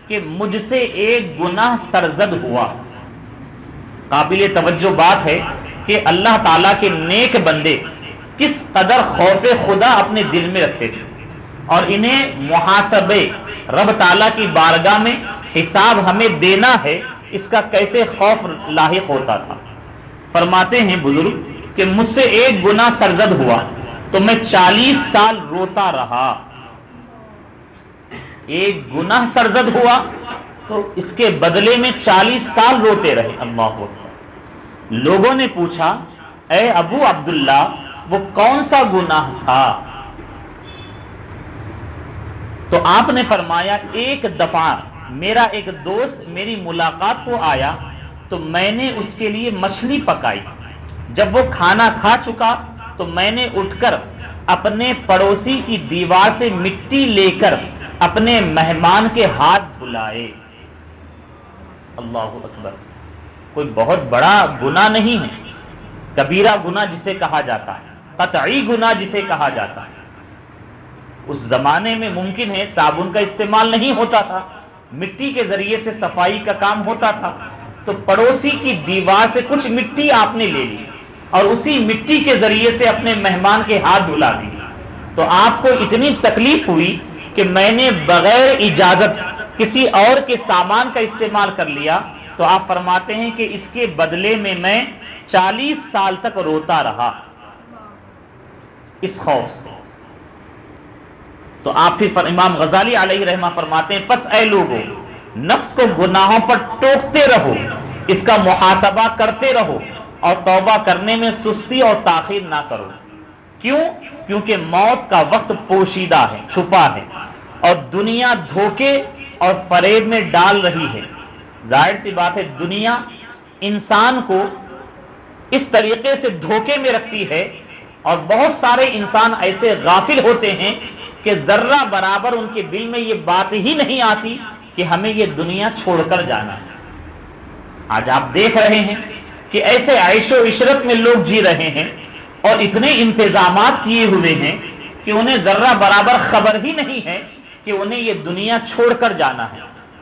کہ مجھ سے ایک گناہ سرزد ہوا۔ قابل توجہ بات ہے کہ اللہ تعالیٰ کے نیک بندے کس قدر خوف خدا اپنے دل میں رکھتے تھے، اور انہیں محاسبے رب تعالیٰ کی بارگاہ میں حساب ہمیں دینا ہے، اس کا کیسے خوف لاحق ہوتا تھا۔ فرماتے ہیں بزرگ کہ مجھ سے ایک گناہ سرزد ہوا تو میں 40 سال روتا رہا۔ ایک گناہ سرزد ہوا تو اس کے بدلے میں 40 سال روتے رہے۔ اللہ اکبر۔ لوگوں نے پوچھا اے ابو عبداللہ وہ کون سا گناہ تھا؟ تو آپ نے فرمایا ایک دفعہ میرا ایک دوست میری ملاقات کو آیا تو میں نے اس کے لیے مچھلی پکائی، جب وہ کھانا کھا چکا تو میں نے اٹھ کر اپنے پڑوسی کی دیوار سے مٹی لے کر اپنے مہمان کے ہاتھ دھلائے۔ اللہ اکبر۔ کوئی بہت بڑا گناہ نہیں ہے، کبیرہ گناہ جسے کہا جاتا ہے، قطعی گناہ جسے کہا جاتا ہے۔ اس زمانے میں ممکن ہے صابن کا استعمال نہیں ہوتا تھا، مٹی کے ذریعے سے صفائی کا کام ہوتا تھا، تو پڑوسی کی دیوار سے کچھ مٹی آپ نے لے لی اور اسی مٹی کے ذریعے سے اپنے مہمان کے ہاتھ دھلا دی۔ تو آپ کو اتنی تکلیف ہوئی کہ میں نے بغیر اجازت کسی اور کے سامان کا استعمال کر لیا، تو آپ فرماتے ہیں کہ اس کے بدلے میں 40 سال تک روتا رہا اس خوف سے۔ تو آپ پھر امام غزالی علیہ رحمہ فرماتے ہیں پس اے لوگو نفس کو گناہوں پر ٹوکتے رہو، اس کا محاسبہ کرتے رہو اور توبہ کرنے میں سستی اور تاخیر نہ کرو۔ کیوں؟ کیونکہ موت کا وقت پوشیدہ ہے، چھپا ہے، اور دنیا دھوکے اور فریب میں ڈال رہی ہے۔ ظاہر سی بات ہے دنیا انسان کو اس طریقے سے دھوکے میں رکھتی ہے، اور بہت سارے انسان ایسے غافل ہوتے ہیں کہ ذرہ برابر ان کے دل میں یہ بات ہی نہیں آتی کہ ہمیں یہ دنیا چھوڑ کر جانا ہے۔ آج آپ دیکھ رہے ہیں کہ ایسے عیش و عشرت میں لوگ جی رہے ہیں اور اتنے انتظامات کیے ہوئے ہیں کہ انہیں ذرہ برابر خبر ہی نہیں ہے کہ انہیں یہ دنیا چھوڑ کر جانا ہے۔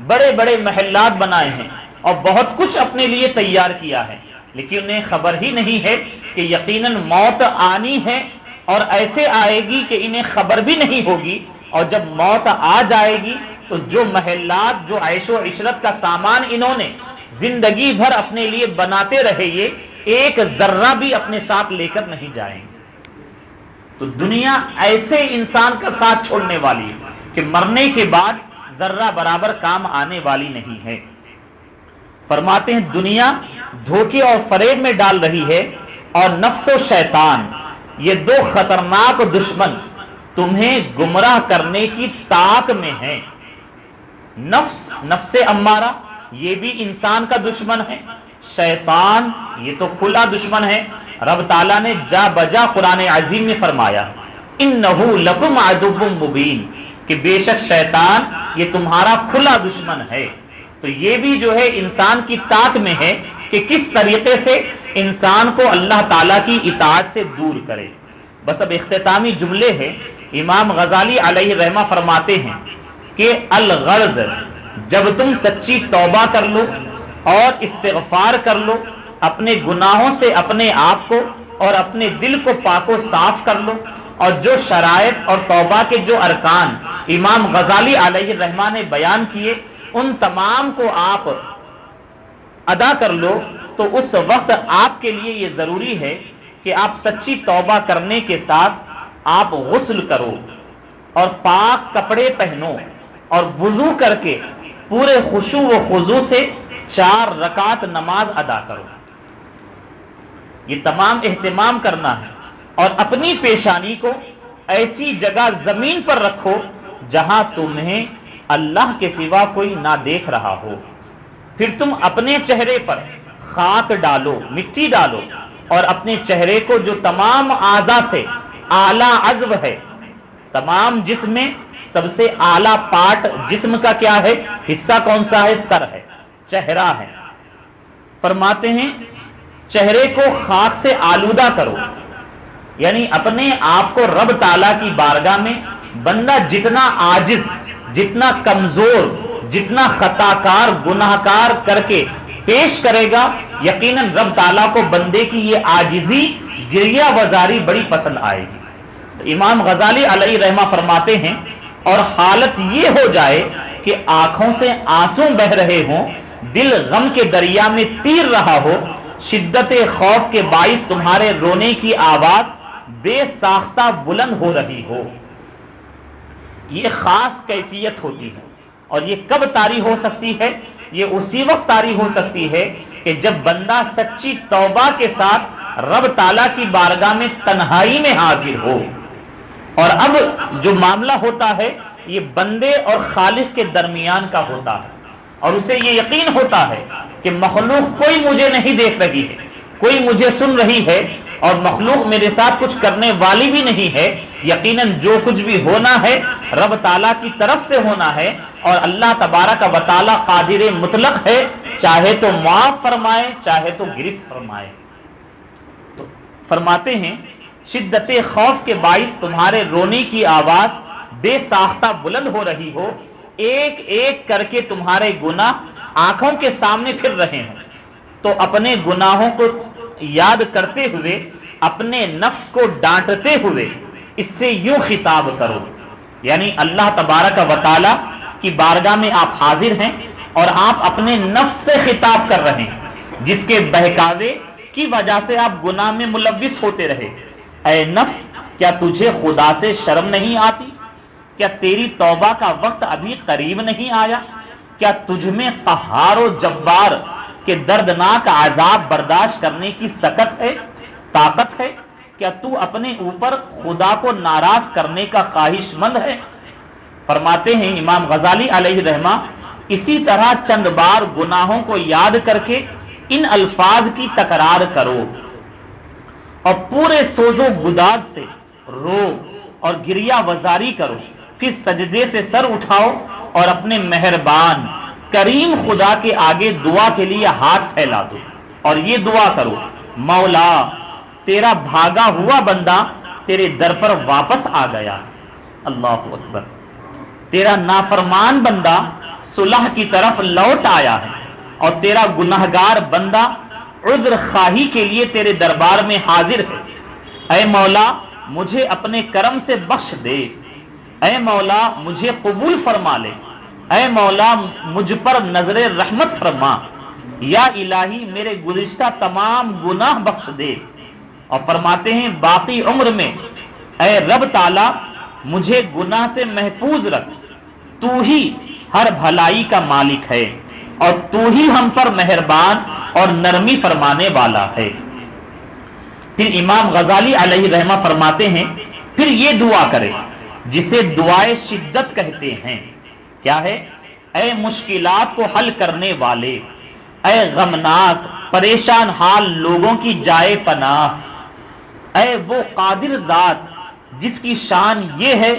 بڑے بڑے محلات بنائے ہیں اور بہت کچھ اپنے لیے تیار کیا ہے، لیکن انہیں خبر ہی نہیں ہے کہ یقیناً موت آنی ہے، اور ایسے آئے گی کہ انہیں خبر بھی نہیں ہوگی، اور جب موت آ جائے گی تو جو محلات، جو عیش و عشرت کا سامان انہوں نے زندگی بھر اپنے لیے بناتے رہے، یہ ایک ذرہ بھی اپنے ساتھ لے کر نہیں جائیں گے۔ تو دنیا ایسے انسان کا ساتھ چھوڑنے والی ہے کہ مرنے کے بعد ذرہ برابر کام آنے والی نہیں ہے۔ فرماتے ہیں دنیا دھوکے اور فریب میں ڈال رہی ہے، اور نفس و شیطان یہ دو خطرناک دشمن تمہیں گمراہ کرنے کی طاق میں ہیں۔ نفس امارہ یہ بھی انسان کا دشمن ہے، شیطان یہ تو کھلا دشمن ہے۔ رب تعالیٰ نے جا بجا قرآن عظیم میں فرمایا اِنَّهُ لَكُمْ عَدُوٌّ مُبِينٌ کہ بے شک شیطان یہ تمہارا کھلا دشمن ہے۔ تو یہ بھی جو ہے انسان کی طاق میں ہے کہ کس طریقے سے انسان کو اللہ تعالیٰ کی اطاعت سے دور کرے۔ بس اب اختتامی جملے ہیں۔ امام غزالی علیہ رحمہ فرماتے ہیں کہ الغرض جب تم سچی توبہ کر لو اور استغفار کر لو، اپنے گناہوں سے اپنے آپ کو اور اپنے دل کو پاک و صاف کر لو، اور جو شرائط اور توبہ کے جو ارکان امام غزالی علیہ رحمہ نے بیان کیے ان تمام کو آپ ادا کر لو، تو اس وقت آپ کے لیے یہ ضروری ہے کہ آپ سچی توبہ کرنے کے ساتھ آپ غسل کرو اور پاک کپڑے پہنو اور وضو کر کے پورے خشوع و خضوع سے 4 رکعت نماز ادا کرو۔ یہ تمام اہتمام کرنا ہے، اور اپنی پیشانی کو ایسی جگہ زمین پر رکھو جہاں تمہیں اللہ کے سوا کوئی نہ دیکھ رہا ہو۔ پھر تم اپنے چہرے پر خاک ڈالو، مٹی ڈالو، اور اپنے چہرے کو جو تمام اعضاء سے اعلیٰ عضو ہے، تمام جسم میں سب سے اعلیٰ پارٹ جسم کا کیا ہے، حصہ کون سا ہے؟ سر ہے، چہرہ ہے۔ فرماتے ہیں چہرے کو خاک سے آلودہ کرو، یعنی اپنے آپ کو رب تعالیٰ کی بارگاہ میں بندہ جتنا عاجز، جتنا کمزور، جتنا خطا کار، گناہ کار کر کے پیش کرے گا، یقیناً رب تعالیٰ کو بندے کی یہ عاجزی، گریہ وزاری بڑی پسند آئے گی۔ تو امام غزالی علیہ رحمہ فرماتے ہیں اور حالت یہ ہو جائے کہ آنکھوں سے آنسو بہ رہے ہوں، دل غم کے دریا میں تیر رہا ہو، شدت خوف کے باعث تمہارے رونے کی آواز بے ساختہ بلند ہو رہی ہو۔ یہ خاص کیفیت ہوتی ہے، اور یہ کب طاری ہو سکتی ہے؟ یہ اسی وقت طاری ہو سکتی ہے کہ جب بندہ سچی توبہ کے ساتھ رب تعالیٰ کی بارگاہ میں تنہائی میں حاضر ہو، اور اب جو معاملہ ہوتا ہے یہ بندے اور خالق کے درمیان کا ہوتا ہے، اور اسے یہ یقین ہوتا ہے کہ مخلوق کوئی مجھے نہیں دیکھ رہی ہے، کوئی مجھے سن رہی ہے، اور مخلوق میرے ساتھ کچھ کرنے والی بھی نہیں ہے۔ یقیناً جو کچھ بھی ہونا ہے رب تعالیٰ کی طرف سے ہونا ہے، اور اللہ تبارک و تعالیٰ قادر مطلق ہے، چاہے تو معاف فرمائے چاہے تو گرفت فرمائے۔ تو فرماتے ہیں شدت خوف کے باعث تمہارے رونے کی آواز بے ساختہ بلند ہو رہی ہو، ایک ایک کر کے تمہارے گناہ آنکھوں کے سامنے پھر رہے ہیں، تو اپنے گناہوں کو یاد کرتے ہوئے، اپنے نفس کو ڈانٹتے ہوئے اس سے یوں خطاب کرو، یعنی اللہ تبارک و تعالی کی بارگاہ میں آپ حاضر ہیں اور آپ اپنے نفس سے خطاب کر رہے ہیں، جس کے بہکاوے کی وجہ سے آپ گناہ میں ملوث ہوتے رہے۔ اے نفس، کیا تجھے خدا سے شرم نہیں آتی؟ کیا تیری توبہ کا وقت ابھی قریب نہیں آیا؟ کیا تجھ میں قہار و جبار کے دردناک عذاب برداشت کرنے کی طاقت ہے؟ کیا تو اپنے اوپر خدا کو ناراض کرنے کا خواہش مند ہے؟ فرماتے ہیں امام غزالی علیہ رحمہ، اسی طرح چند بار گناہوں کو یاد کر کے ان الفاظ کی تکرار کرو اور پورے سوز و گداز سے رو اور گریہ وزاری کرو، پھر سجدے سے سر اٹھاؤ اور اپنے مہربان کریم خدا کے آگے دعا کے لیے ہاتھ پھیلا دو اور یہ دعا کرو، مولا تیرا بھاگا ہوا بندہ تیرے در پر واپس آ گیا، اللہ اکبر، تیرا نافرمان بندہ صلح کی طرف لوٹ آیا ہے اور تیرا گناہگار بندہ عذر خواہی کے لیے تیرے دربار میں حاضر ہے۔ اے مولا مجھے اپنے کرم سے بخش دے، اے مولا مجھے قبول فرما لے، اے مولا مجھ پر نظر رحمت فرما، یا الہی میرے گزشتہ تمام گناہ بخش دے۔ اور فرماتے ہیں باقی عمر میں اے رب تعالی مجھے گناہ سے محفوظ رکھ، تو ہی ہر بھلائی کا مالک ہے اور تو ہی ہم پر مہربان اور نرمی فرمانے والا ہے۔ پھر امام غزالی علیہ رحمہ فرماتے ہیں پھر یہ دعا کرے جسے دعائے شدت کہتے ہیں، کیا ہے؟ اے مشکلات کو حل کرنے والے، اے غمناک پریشان حال لوگوں کی جائے پناہ، اے وہ قادر ذات جس کی شان یہ ہے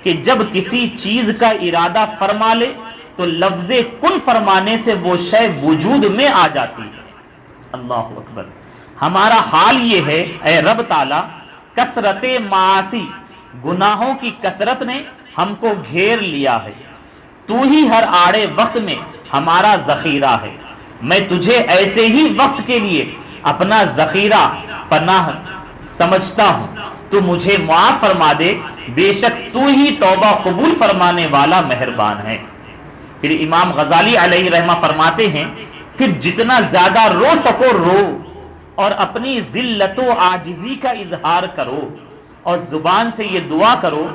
کہ جب کسی چیز کا ارادہ فرما لے تو لفظ کن فرمانے سے وہ شے وجود میں آ جاتی ہے، اللہ اکبر۔ ہمارا حال یہ ہے اے رب تعالی، کثرت معاصی گناہوں کی کثرت نے ہم کو گھیر لیا ہے، تو ہی ہر آڑے وقت میں ہمارا ذخیرہ ہے، میں تجھے ایسے ہی وقت کے لیے اپنا ذخیرہ پناہ سمجھتا ہوں، تو مجھے معاف فرما دے، بے شک تو ہی توبہ قبول فرمانے والا مہربان ہے۔ پھر امام غزالی علیہ رحمہ فرماتے ہیں پھر جتنا زیادہ رو سکو رو اور اپنی ذلت و عاجزی کا اظہار کرو اور زبان سے یہ دعا کرو،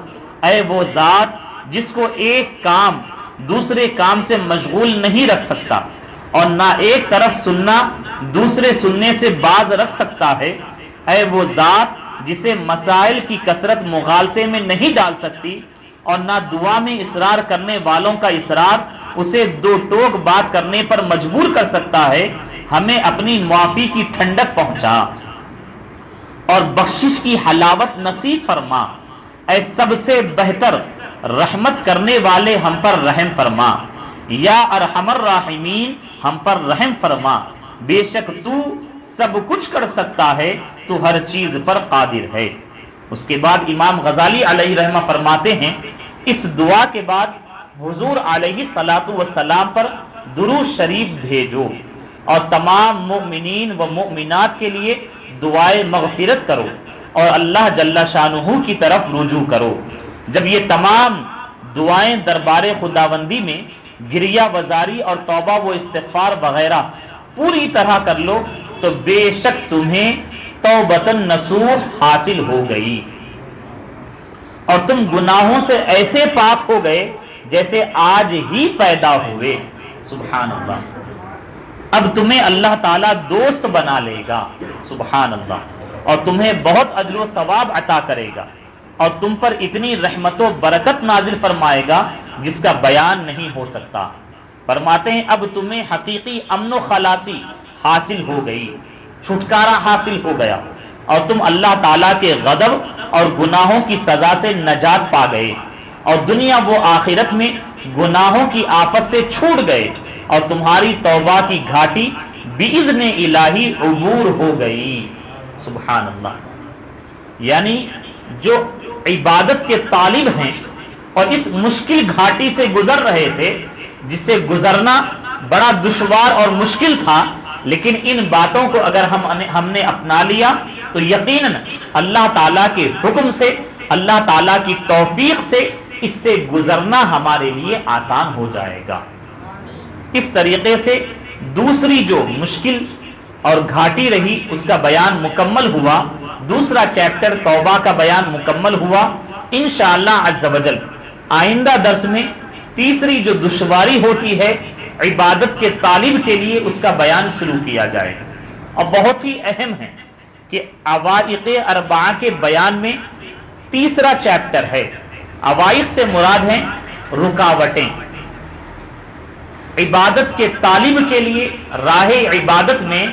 اے وہ ذات جس کو ایک کام دوسرے کام سے مشغول نہیں رکھ سکتا اور نہ ایک طرف سننا دوسرے سننے سے باز رکھ سکتا ہے، اے وہ ذات جسے مسائل کی کثرت مغالطے میں نہیں ڈال سکتی اور نہ دعا میں اصرار کرنے والوں کا اصرار اسے دو ٹوک بات کرنے پر مجبور کر سکتا ہے، ہمیں اپنی معافی کی ٹھنڈک پہنچا اور بخشش کی حلاوت نصیب فرما، اے سب سے بہتر رحمت کرنے والے ہم پر رحم فرما، یا ارحم الراحمین ہم پر رحم فرما، بے شک تو سب کچھ کر سکتا ہے، تو ہر چیز پر قادر ہے۔ اس کے بعد امام غزالی علیہ رحمہ فرماتے ہیں اس دعا کے بعد حضور علیہ الصلاۃ والسلام پر درود شریف بھیجو اور تمام مؤمنین و مؤمنات کے لیے دعائے مغفرت کرو اور اللہ جل شانہ کی طرف رجوع کرو۔ جب یہ تمام دعائیں دربار خداوندی میں گریہ وزاری اور توبہ و استغفار وغیرہ پوری طرح کر لو تو بے شک تمہیں توبۃ نصوح حاصل ہو گئی اور تم گناہوں سے ایسے پاک ہو گئے جیسے آج ہی پیدا ہوئے، سبحان اللہ۔ اب تمہیں اللہ تعالیٰ دوست بنا لے گا، سبحان اللہ، اور تمہیں بہت اجر و ثواب عطا کرے گا اور تم پر اتنی رحمت و برکت نازل فرمائے گا جس کا بیان نہیں ہو سکتا۔ فرماتے ہیں اب تمہیں حقیقی امن و خلاصی حاصل ہو گئی، چھٹکارا حاصل ہو گیا اور تم اللہ تعالیٰ کے غضب اور گناہوں کی سزا سے نجات پا گئے اور دنیا و آخرت میں گناہوں کی آفت سے چھوٹ گئے اور تمہاری توبہ کی گھاٹی بإذن الہی عبور ہو گئی، سبحان اللہ۔ یعنی جو عبادت کے طالب ہیں اور اس مشکل گھاٹی سے گزر رہے تھے جس سے گزرنا بڑا دشوار اور مشکل تھا، لیکن ان باتوں کو اگر ہم نے اپنا لیا تو یقیناً اللہ تعالیٰ کے حکم سے، اللہ تعالیٰ کی توفیق سے اس سے گزرنا ہمارے لیے آسان ہو جائے گا۔ اس طریقے سے دوسری جو مشکل اور گھاٹی رہی اس کا بیان مکمل ہوا، دوسرا چیپٹر توبہ کا بیان مکمل ہوا۔ انشاءاللہ عز و جل آئندہ درس میں تیسری جو دشواری ہوتی ہے عبادت کے طالب کے لیے، اس کا بیان شروع کیا جائے گا، اور بہت ہی اہم ہے کہ عوائق اربعہ کے بیان میں تیسرا چیپٹر ہے۔ عوائق سے مراد ہیں رکاوٹیں۔ عبادت کے طالب کے لیے راہ عبادت میں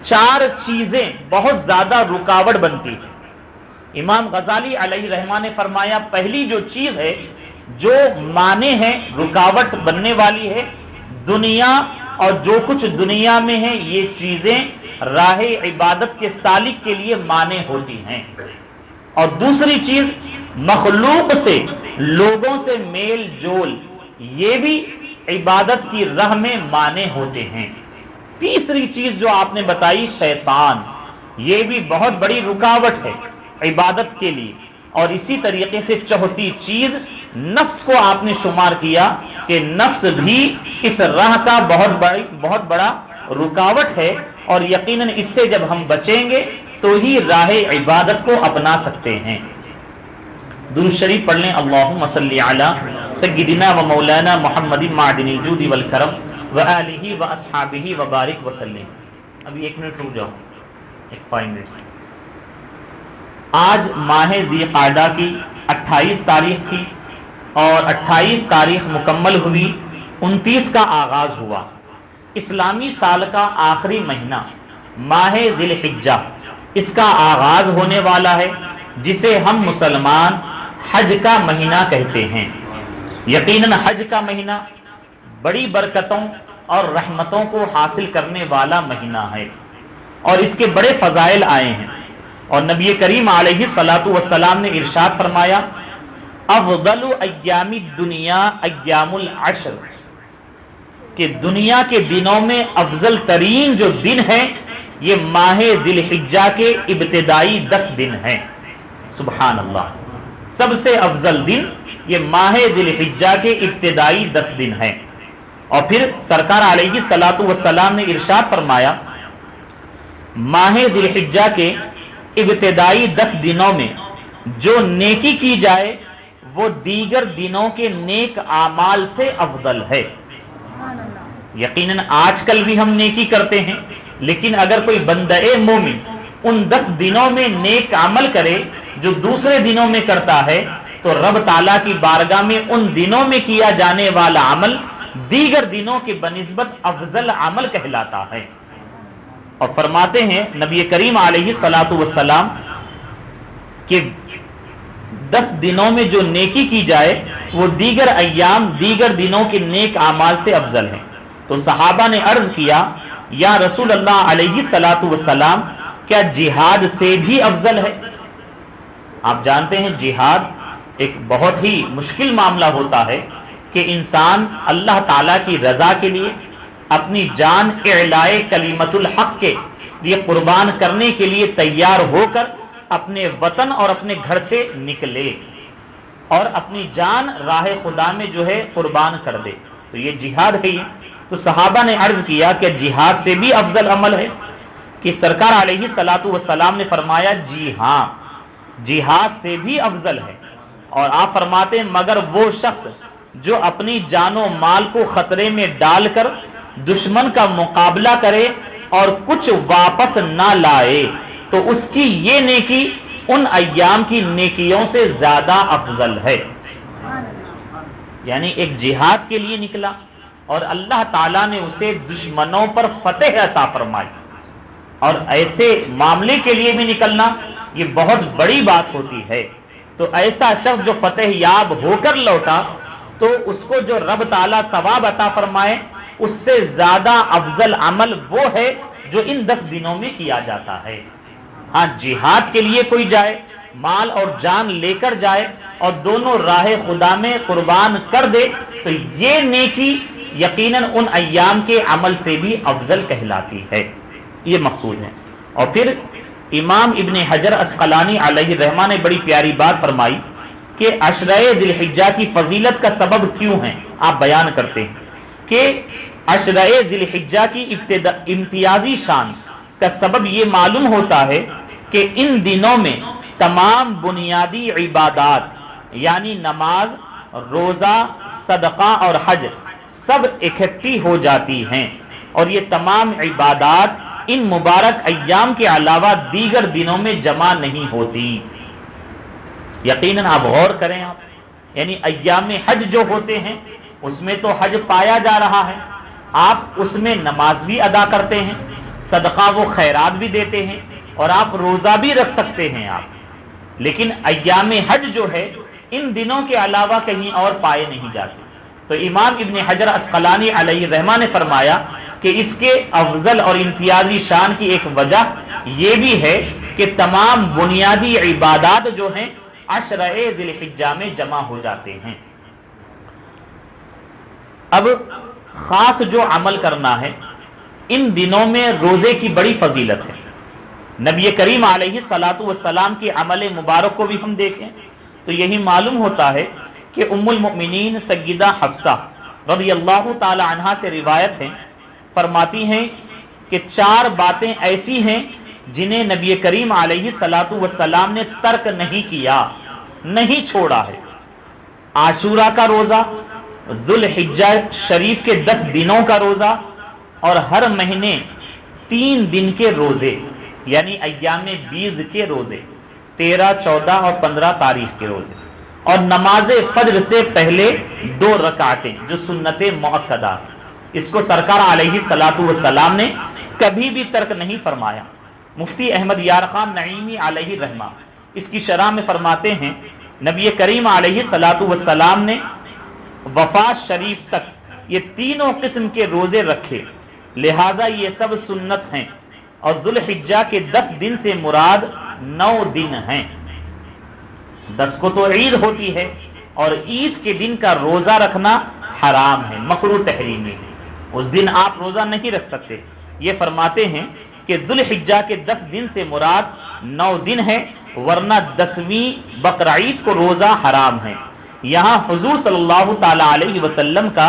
4 چیزیں بہت زیادہ رکاوٹ بنتی ہیں۔ امام غزالی علیہ رحمہ نے فرمایا پہلی جو چیز ہے جو مانع ہے، رکاوٹ بننے والی ہے، دنیا اور جو کچھ دنیا میں ہے یہ چیزیں راہ عبادت کے سالک کے لیے مانع ہوتی ہیں۔ اور دوسری چیز مخلوق سے، لوگوں سے میل جول، یہ بھی عبادت کی راہ میں مانع ہوتے ہیں۔ تیسری چیز جو آپ نے بتائی شیطان، یہ بھی بہت بڑی رکاوٹ ہے عبادت کے لیے۔ اور اسی طریقے سے چوتھی چیز نفس کو آپ نے شمار کیا کہ نفس بھی اس راہ کا بہت بڑا رکاوٹ ہے، اور یقیناً اس سے جب ہم بچیں گے تو ہی راہ عبادت کو اپنا سکتے ہیں۔ درود شریف پڑھ لیں، اللہم صلی علی سیدنا و مولانا محمد معدن الجود والکرم وآلہ واصحابہ وبارک وسلم۔ ابھی 1 منٹ رک جاؤ، 5 منٹس۔ آج ماہ ذی قعدہ کی 28 تاریخ تھی، اور 28 تاریخ مکمل ہوئی، 29 کا آغاز ہوا۔ اسلامی سال کا آخری مہینہ ماہ ذی الحجہ، اس کا آغاز ہونے والا ہے، جسے ہم مسلمان حج کا مہینہ کہتے ہیں۔ یقیناً حج کا مہینہ بڑی برکتوں اور رحمتوں کو حاصل کرنے والا مہینہ ہے، اور اس کے بڑے فضائل آئے ہیں۔ اور نبی کریم علیہ الصلاۃ والسلام نے ارشاد فرمایا افضل ایام الدنیا ایام العشر، کہ دنیا کے دنوں میں افضل ترین جو دن ہے یہ ماہ ذی الحجہ کے ابتدائی 10 دن ہیں۔ سبحان اللہ، سب سے افضل دن یہ ماہ ذی الحجہ کے ابتدائی 10 دن ہیں۔ اور پھر سرکار علیہ الصلاۃ والسلام نے ارشاد فرمایا ماہ ذی الحجہ کے ابتدائی 10 دنوں میں جو نیکی کی جائے وہ دیگر دنوں کے نیک اعمال سے افضل ہے۔ یقیناً آج کل بھی ہم نیکی کرتے ہیں، لیکن اگر کوئی بندہ مومن ان 10 دنوں میں نیک عمل کرے جو دوسرے دنوں میں کرتا ہے تو رب تعالیٰ کی بارگاہ میں ان دنوں میں کیا جانے والا عمل دیگر دنوں کے بنسبت افضل عمل کہلاتا ہے۔ اور فرماتے ہیں نبی کریم علیہ الصلاۃ والسلام کہ 10 دنوں میں جو نیکی کی جائے وہ دیگر ایام، دیگر دنوں کے نیک اعمال سے افضل ہیں۔ تو صحابہ نے عرض کیا یا رسول اللہ علیہ الصلاۃ والسلام کیا جہاد سے بھی افضل ہے؟ آپ جانتے ہیں جہاد ایک بہت ہی مشکل معاملہ ہوتا ہے کہ انسان اللہ تعالیٰ کی رضا کے لیے اپنی جان اعلائے کلمت الحق کے لیے قربان کرنے کے لیے تیار ہو کر اپنے وطن اور اپنے گھر سے نکلے اور اپنی جان راہ خدا میں جو ہے قربان کر دے، تو یہ جہاد ہے۔ تو صحابہ نے عرض کیا کہ جہاد سے بھی افضل عمل ہے؟ کہ سرکار علیہ الصلاۃ والسلام نے فرمایا جی ہاں، جہاد سے بھی افضل ہے۔ اور آپ فرماتے ہیں مگر وہ شخص جو اپنی جان و مال کو خطرے میں ڈال کر دشمن کا مقابلہ کرے اور کچھ واپس نہ لائے تو اس کی یہ نیکی ان ایام کی نیکیوں سے زیادہ افضل ہے۔ یعنی ایک جہاد کے لیے نکلا اور اللہ تعالیٰ نے اسے دشمنوں پر فتح عطا فرمائی، اور ایسے معاملے کے لیے بھی نکلنا یہ بہت بڑی بات ہوتی ہے۔ تو ایسا شخص جو فتح یاب ہو کر لوٹا تو اس کو جو رب تعالیٰ ثواب عطا فرمائے اس سے زیادہ افضل عمل وہ ہے جو ان 10 دنوں میں کیا جاتا ہے۔ ہاں جہاد کے لیے کوئی جائے، مال اور جان لے کر جائے اور دونوں راہ خدا میں قربان کر دے تو یہ نیکی یقیناً ان ایام کے عمل سے بھی افضل کہلاتی ہے، یہ مقصود ہے۔ اور پھر امام ابن حجر عسقلانی علیہ الرحمہ نے بڑی پیاری بات فرمائی کہ عشرہ ذی الحجہ کی فضیلت کا سبب کیوں ہے، آپ بیان کرتے ہیں کہ عشرہ ذی الحجہ کی امتیازی شان کا سبب یہ معلوم ہوتا ہے کہ ان دنوں میں تمام بنیادی عبادات یعنی نماز، روزہ، صدقہ اور حج سب اکٹھی ہو جاتی ہیں، اور یہ تمام عبادات ان مبارک ایام کے علاوہ دیگر دنوں میں جمع نہیں ہوتی۔ یقیناً آپ غور کریں، آپ یعنی ایام حج جو ہوتے ہیں اس میں تو حج پایا جا رہا ہے، آپ اس میں نماز بھی ادا کرتے ہیں، صدقہ و خیرات بھی دیتے ہیں، اور آپ روزہ بھی رکھ سکتے ہیں آپ، لیکن ایام حج جو ہے ان دنوں کے علاوہ کہیں اور پائے نہیں جاتے۔ تو امام ابن حجر عسقلانی علیہ رحمہ نے فرمایا کہ اس کے افضل اور امتیازی شان کی ایک وجہ یہ بھی ہے کہ تمام بنیادی عبادات جو ہیں عشرہ ذی الحجہ میں جمع ہو جاتے ہیں۔ اب خاص جو عمل کرنا ہے، ان دنوں میں روزے کی بڑی فضیلت ہے۔ نبی کریم علیہ الصلاۃ والسلام کی عمل مبارک کو بھی ہم دیکھیں تو یہی معلوم ہوتا ہے کہ ام المؤمنین سیدہ حفصہ رضی اللہ تعالی عنہا سے روایت ہے، فرماتی ہیں کہ 4 باتیں ایسی ہیں جنہیں نبی کریم علیہ الصلاۃ والسلام نے ترک نہیں کیا، نہیں چھوڑا ہے۔ عاشورہ کا روزہ، ذوالحجہ شریف کے 10 دنوں کا روزہ، اور ہر مہینے 3 دن کے روزے یعنی ایام بیض کے روزے، 13، 14 اور 15 تاریخ کے روزے، اور نماز فجر سے پہلے 2 رکعتیں جو سنت مؤکدہ، اس کو سرکار علیہ الصلاۃ والسلام نے کبھی بھی ترک نہیں فرمایا۔ مفتی احمد یار خان نعیمی علیہ رحمہ اس کی شرح میں فرماتے ہیں نبی کریم علیہ الصلاۃ والسلام نے وفات شریف تک یہ تینوں قسم کے روزے رکھے، لہٰذا یہ سب سنت ہیں، اور ذوالحجہ کے 10 دن سے مراد 9 دن ہیں۔ 10 کو تو عید ہوتی ہے، اور عید کے دن کا روزہ رکھنا حرام ہے، مکروہ تحریمی ہے، اس دن آپ روزہ نہیں رکھ سکتے۔ یہ فرماتے ہیں کہ ذوالحجہ کے 10 دن سے مراد 9 دن ہے، ورنہ 10ویں بقرعید کو روزہ حرام ہے۔ یہاں حضور صلی اللہ تعالی علیہ وسلم کا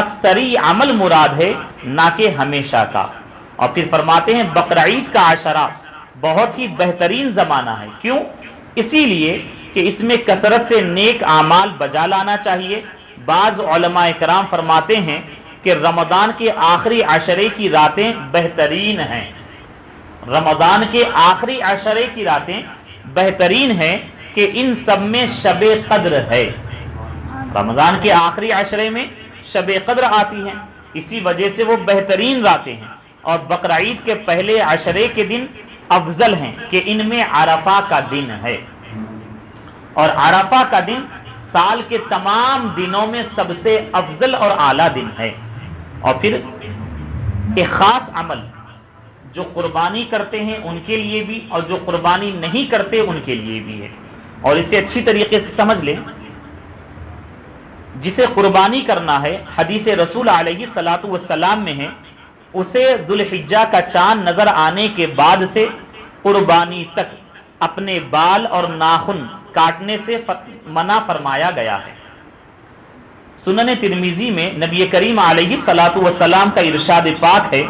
اکثری عمل مراد ہے، نہ کہ ہمیشہ کا۔ اور پھر فرماتے ہیں بقرعید کا عشرہ بہت ہی بہترین زمانہ ہے، کیوں؟ اسی لیے کہ اس میں کثرت سے نیک اعمال بجا لانا چاہیے۔ بعض علماء کرام فرماتے ہیں کہ رمضان کے آخری عشرے کی راتیں بہترین ہیں، رمضان کے آخری عشرے کی راتیں بہترین ہیں کہ ان سب میں شب قدر ہے۔ رمضان کے آخری عشرے میں شب قدر آتی ہے، اسی وجہ سے وہ بہترین راتیں ہیں، اور بقرعید کے پہلے عشرے کے دن افضل ہیں کہ ان میں عرفہ کا دن ہے، اور عرفہ کا دن سال کے تمام دنوں میں سب سے افضل اور اعلیٰ دن ہے۔ اور پھر ایک خاص عمل جو قربانی کرتے ہیں ان کے لیے بھی، اور جو قربانی نہیں کرتے ان کے لیے بھی ہے، اور اسے اچھی طریقے سے سمجھ لیں۔ جسے قربانی کرنا ہے، حدیث رسول علیہ الصلاۃ والسلام میں ہے، اسے ذوالحجہ کا چاند نظر آنے کے بعد سے قربانی تک اپنے بال اور ناخن کاٹنے سے منع فرمایا گیا ہے۔ سنن ترمذی میں نبی کریم علیہ الصلاۃ والسلام کا ارشاد پاک ہے،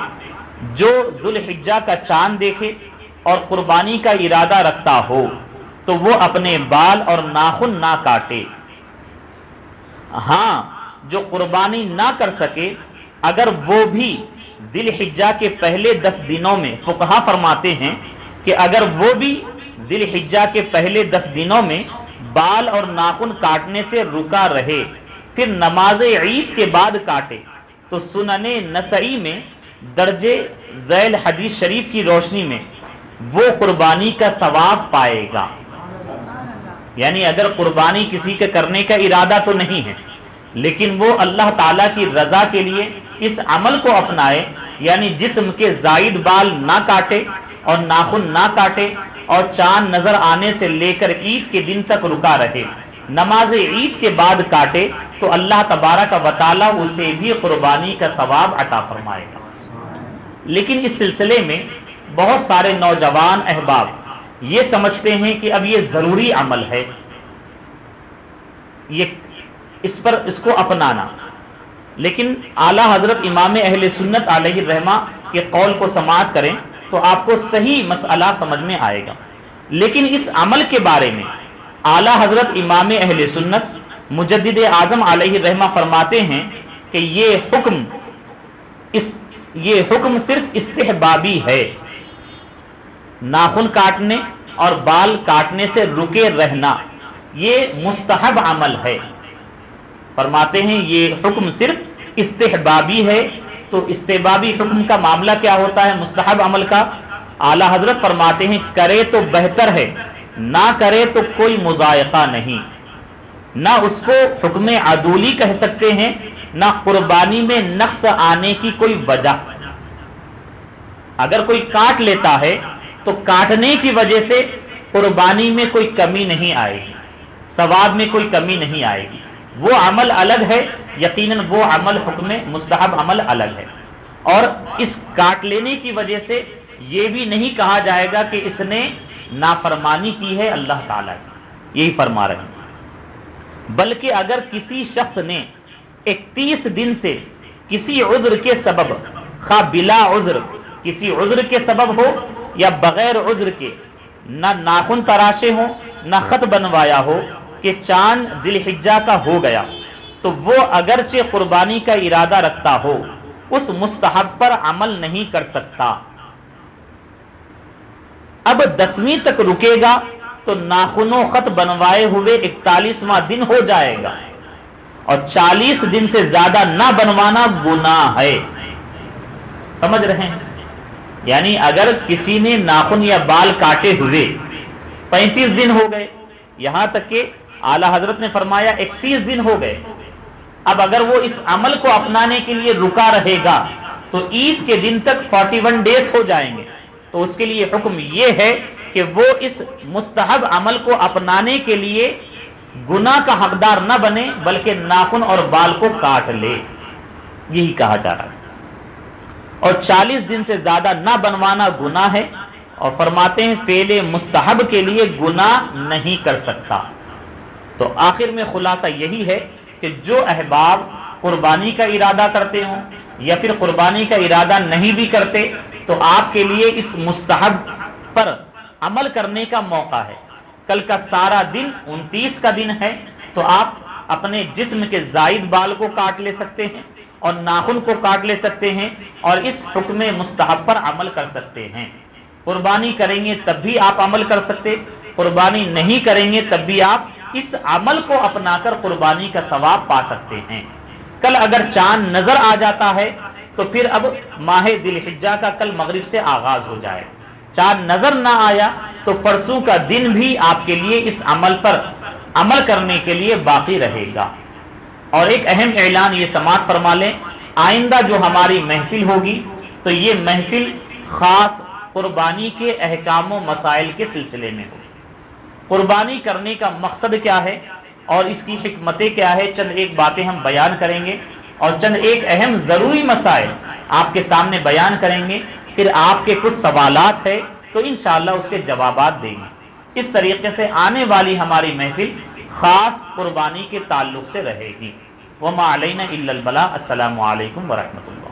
جو ذوالحجہ کا چاند دیکھے اور قربانی کا ارادہ رکھتا ہو تو وہ اپنے بال اور ناخن نہ کاٹے۔ ہاں جو قربانی نہ کر سکے، اگر وہ بھی ذی الحجہ کے پہلے 10 دنوں میں، فقہا فرماتے ہیں کہ اگر وہ بھی ذی الحجہ کے پہلے 10 دنوں میں بال اور ناخن کاٹنے سے رکا رہے، پھر نماز عید کے بعد کاٹے، تو سنن نسائی میں درجے ذیل حدیث شریف کی روشنی میں وہ قربانی کا ثواب پائے گا۔ یعنی اگر قربانی کسی کے کرنے کا ارادہ تو نہیں ہے، لیکن وہ اللہ تعالیٰ کی رضا کے لیے اس عمل کو اپنائے، یعنی جسم کے زائد بال نہ کاٹے اور ناخن نہ کاٹے، اور چاند نظر آنے سے لے کر عید کے دن تک رکا رہے، نماز عید کے بعد کاٹے، تو اللہ تبارک و تعالیٰ اسے بھی قربانی کا ثواب عطا فرمائے گا۔ لیکن اس سلسلے میں بہت سارے نوجوان احباب یہ سمجھتے ہیں کہ اب یہ ضروری عمل ہے، اس کو اپنانا، لیکن اعلیٰ حضرت امام اہل سنت علیہ الرحمہ کے قول کو سماعت کریں تو آپ کو صحیح مسئلہ سمجھ میں آئے گا. لیکن اس عمل کے بارے میں اعلیٰ حضرت امام اہل سنت مجدد اعظم علیہ الرحمہ فرماتے ہیں کہ یہ حکم صرف استحبابی ہے. ناخن کاٹنے اور بال کاٹنے سے رکے رہنا یہ مستحب عمل ہے. فرماتے ہیں یہ حکم صرف استحبابی ہے. تو استحبابی حکم کا معاملہ کیا ہوتا ہے مستحب عمل کا؟ اعلیٰ حضرت فرماتے ہیں کرے تو بہتر ہے، نہ کرے تو کوئی مضائقہ نہیں. نہ اس کو حکم عدولی کہہ سکتے ہیں، نہ قربانی میں نقص آنے کی کوئی وجہ. اگر کوئی کاٹ لیتا ہے تو کاٹنے کی وجہ سے قربانی میں کوئی کمی نہیں آئے گی، ثواب میں کوئی کمی نہیں آئے گی. وہ عمل الگ ہے، یقیناً وہ عمل حکم مستحب عمل الگ ہے. اور اس کاٹ لینے کی وجہ سے یہ بھی نہیں کہا جائے گا کہ اس نے نافرمانی کی ہے اللہ تعالیٰ کی. یہی فرما رہے ہیں. بلکہ اگر کسی شخص نے 31 دن سے کسی عذر کے سبب، خواہ بلا عذر کسی عذر کے سبب ہو یا بغیر عذر کے، نہ ناخن تراشے ہوں نہ خط بنوایا ہو، کہ چاند ذی الحجہ کا ہو گیا، تو وہ اگرچہ قربانی کا ارادہ رکھتا ہو اس مستحب پر عمل نہیں کر سکتا. اب 10ویں تک رکے گا تو ناخن و خط بنوائے ہوئے 41واں دن ہو جائے گا، اور 40 دن سے زیادہ نہ بنوانا گناہ ہے. سمجھ رہے ہیں؟ یعنی اگر کسی نے ناخن یا بال کاٹے ہوئے 35 دن ہو گئے، یہاں تک کہ اعلیٰ حضرت نے فرمایا 31 دن ہو گئے، اب اگر وہ اس عمل کو اپنانے کے لیے رکا رہے گا تو عید کے دن تک 41 ڈیز ہو جائیں گے. تو اس کے لیے حکم یہ ہے کہ وہ اس مستحب عمل کو اپنانے کے لیے گناہ کا حقدار نہ بنے، بلکہ ناخن اور بال کو کاٹ لے. یہی کہا جا رہا ہے. اور 40 دن سے زیادہ نہ بنوانا گناہ ہے. اور فرماتے ہیں فعل مستحب کے لیے گناہ نہیں کر سکتا. تو آخر میں خلاصہ یہی ہے کہ جو احباب قربانی کا ارادہ کرتے ہوں یا پھر قربانی کا ارادہ نہیں بھی کرتے، تو آپ کے لیے اس مستحب پر عمل کرنے کا موقع ہے. کل کا سارا دن 29 کا دن ہے، تو آپ اپنے جسم کے زائد بال کو کاٹ لے سکتے ہیں اور ناخن کو کاٹ لے سکتے ہیں اور اس حکم مستحب پر عمل کر سکتے ہیں. قربانی کریں گے تب بھی آپ عمل کر سکتے، قربانی نہیں کریں گے تب بھی آپ اس عمل کو اپنا کر قربانی کا ثواب پا سکتے ہیں. کل اگر چاند نظر آ جاتا ہے تو پھر اب ماہ ذی الحجہ کا کل مغرب سے آغاز ہو جائے. چاند نظر نہ آیا تو پرسوں کا دن بھی آپ کے لیے اس عمل پر عمل کرنے کے لیے باقی رہے گا. اور ایک اہم اعلان یہ سماعت فرما لیں، آئندہ جو ہماری محفل ہوگی تو یہ محفل خاص قربانی کے احکام و مسائل کے سلسلے میں ہوگی. قربانی کرنے کا مقصد کیا ہے اور اس کی حکمتیں کیا ہے، چند ایک باتیں ہم بیان کریں گے اور چند ایک اہم ضروری مسائل آپ کے سامنے بیان کریں گے. پھر آپ کے کچھ سوالات ہیں تو انشاءاللہ اس کے جوابات دیں گے. اس طریقے سے آنے والی ہماری محفل خاص قربانی کے تعلق سے رہے گی. وما علینا الا البلاغ. السلام علیکم ورحمۃ اللہ.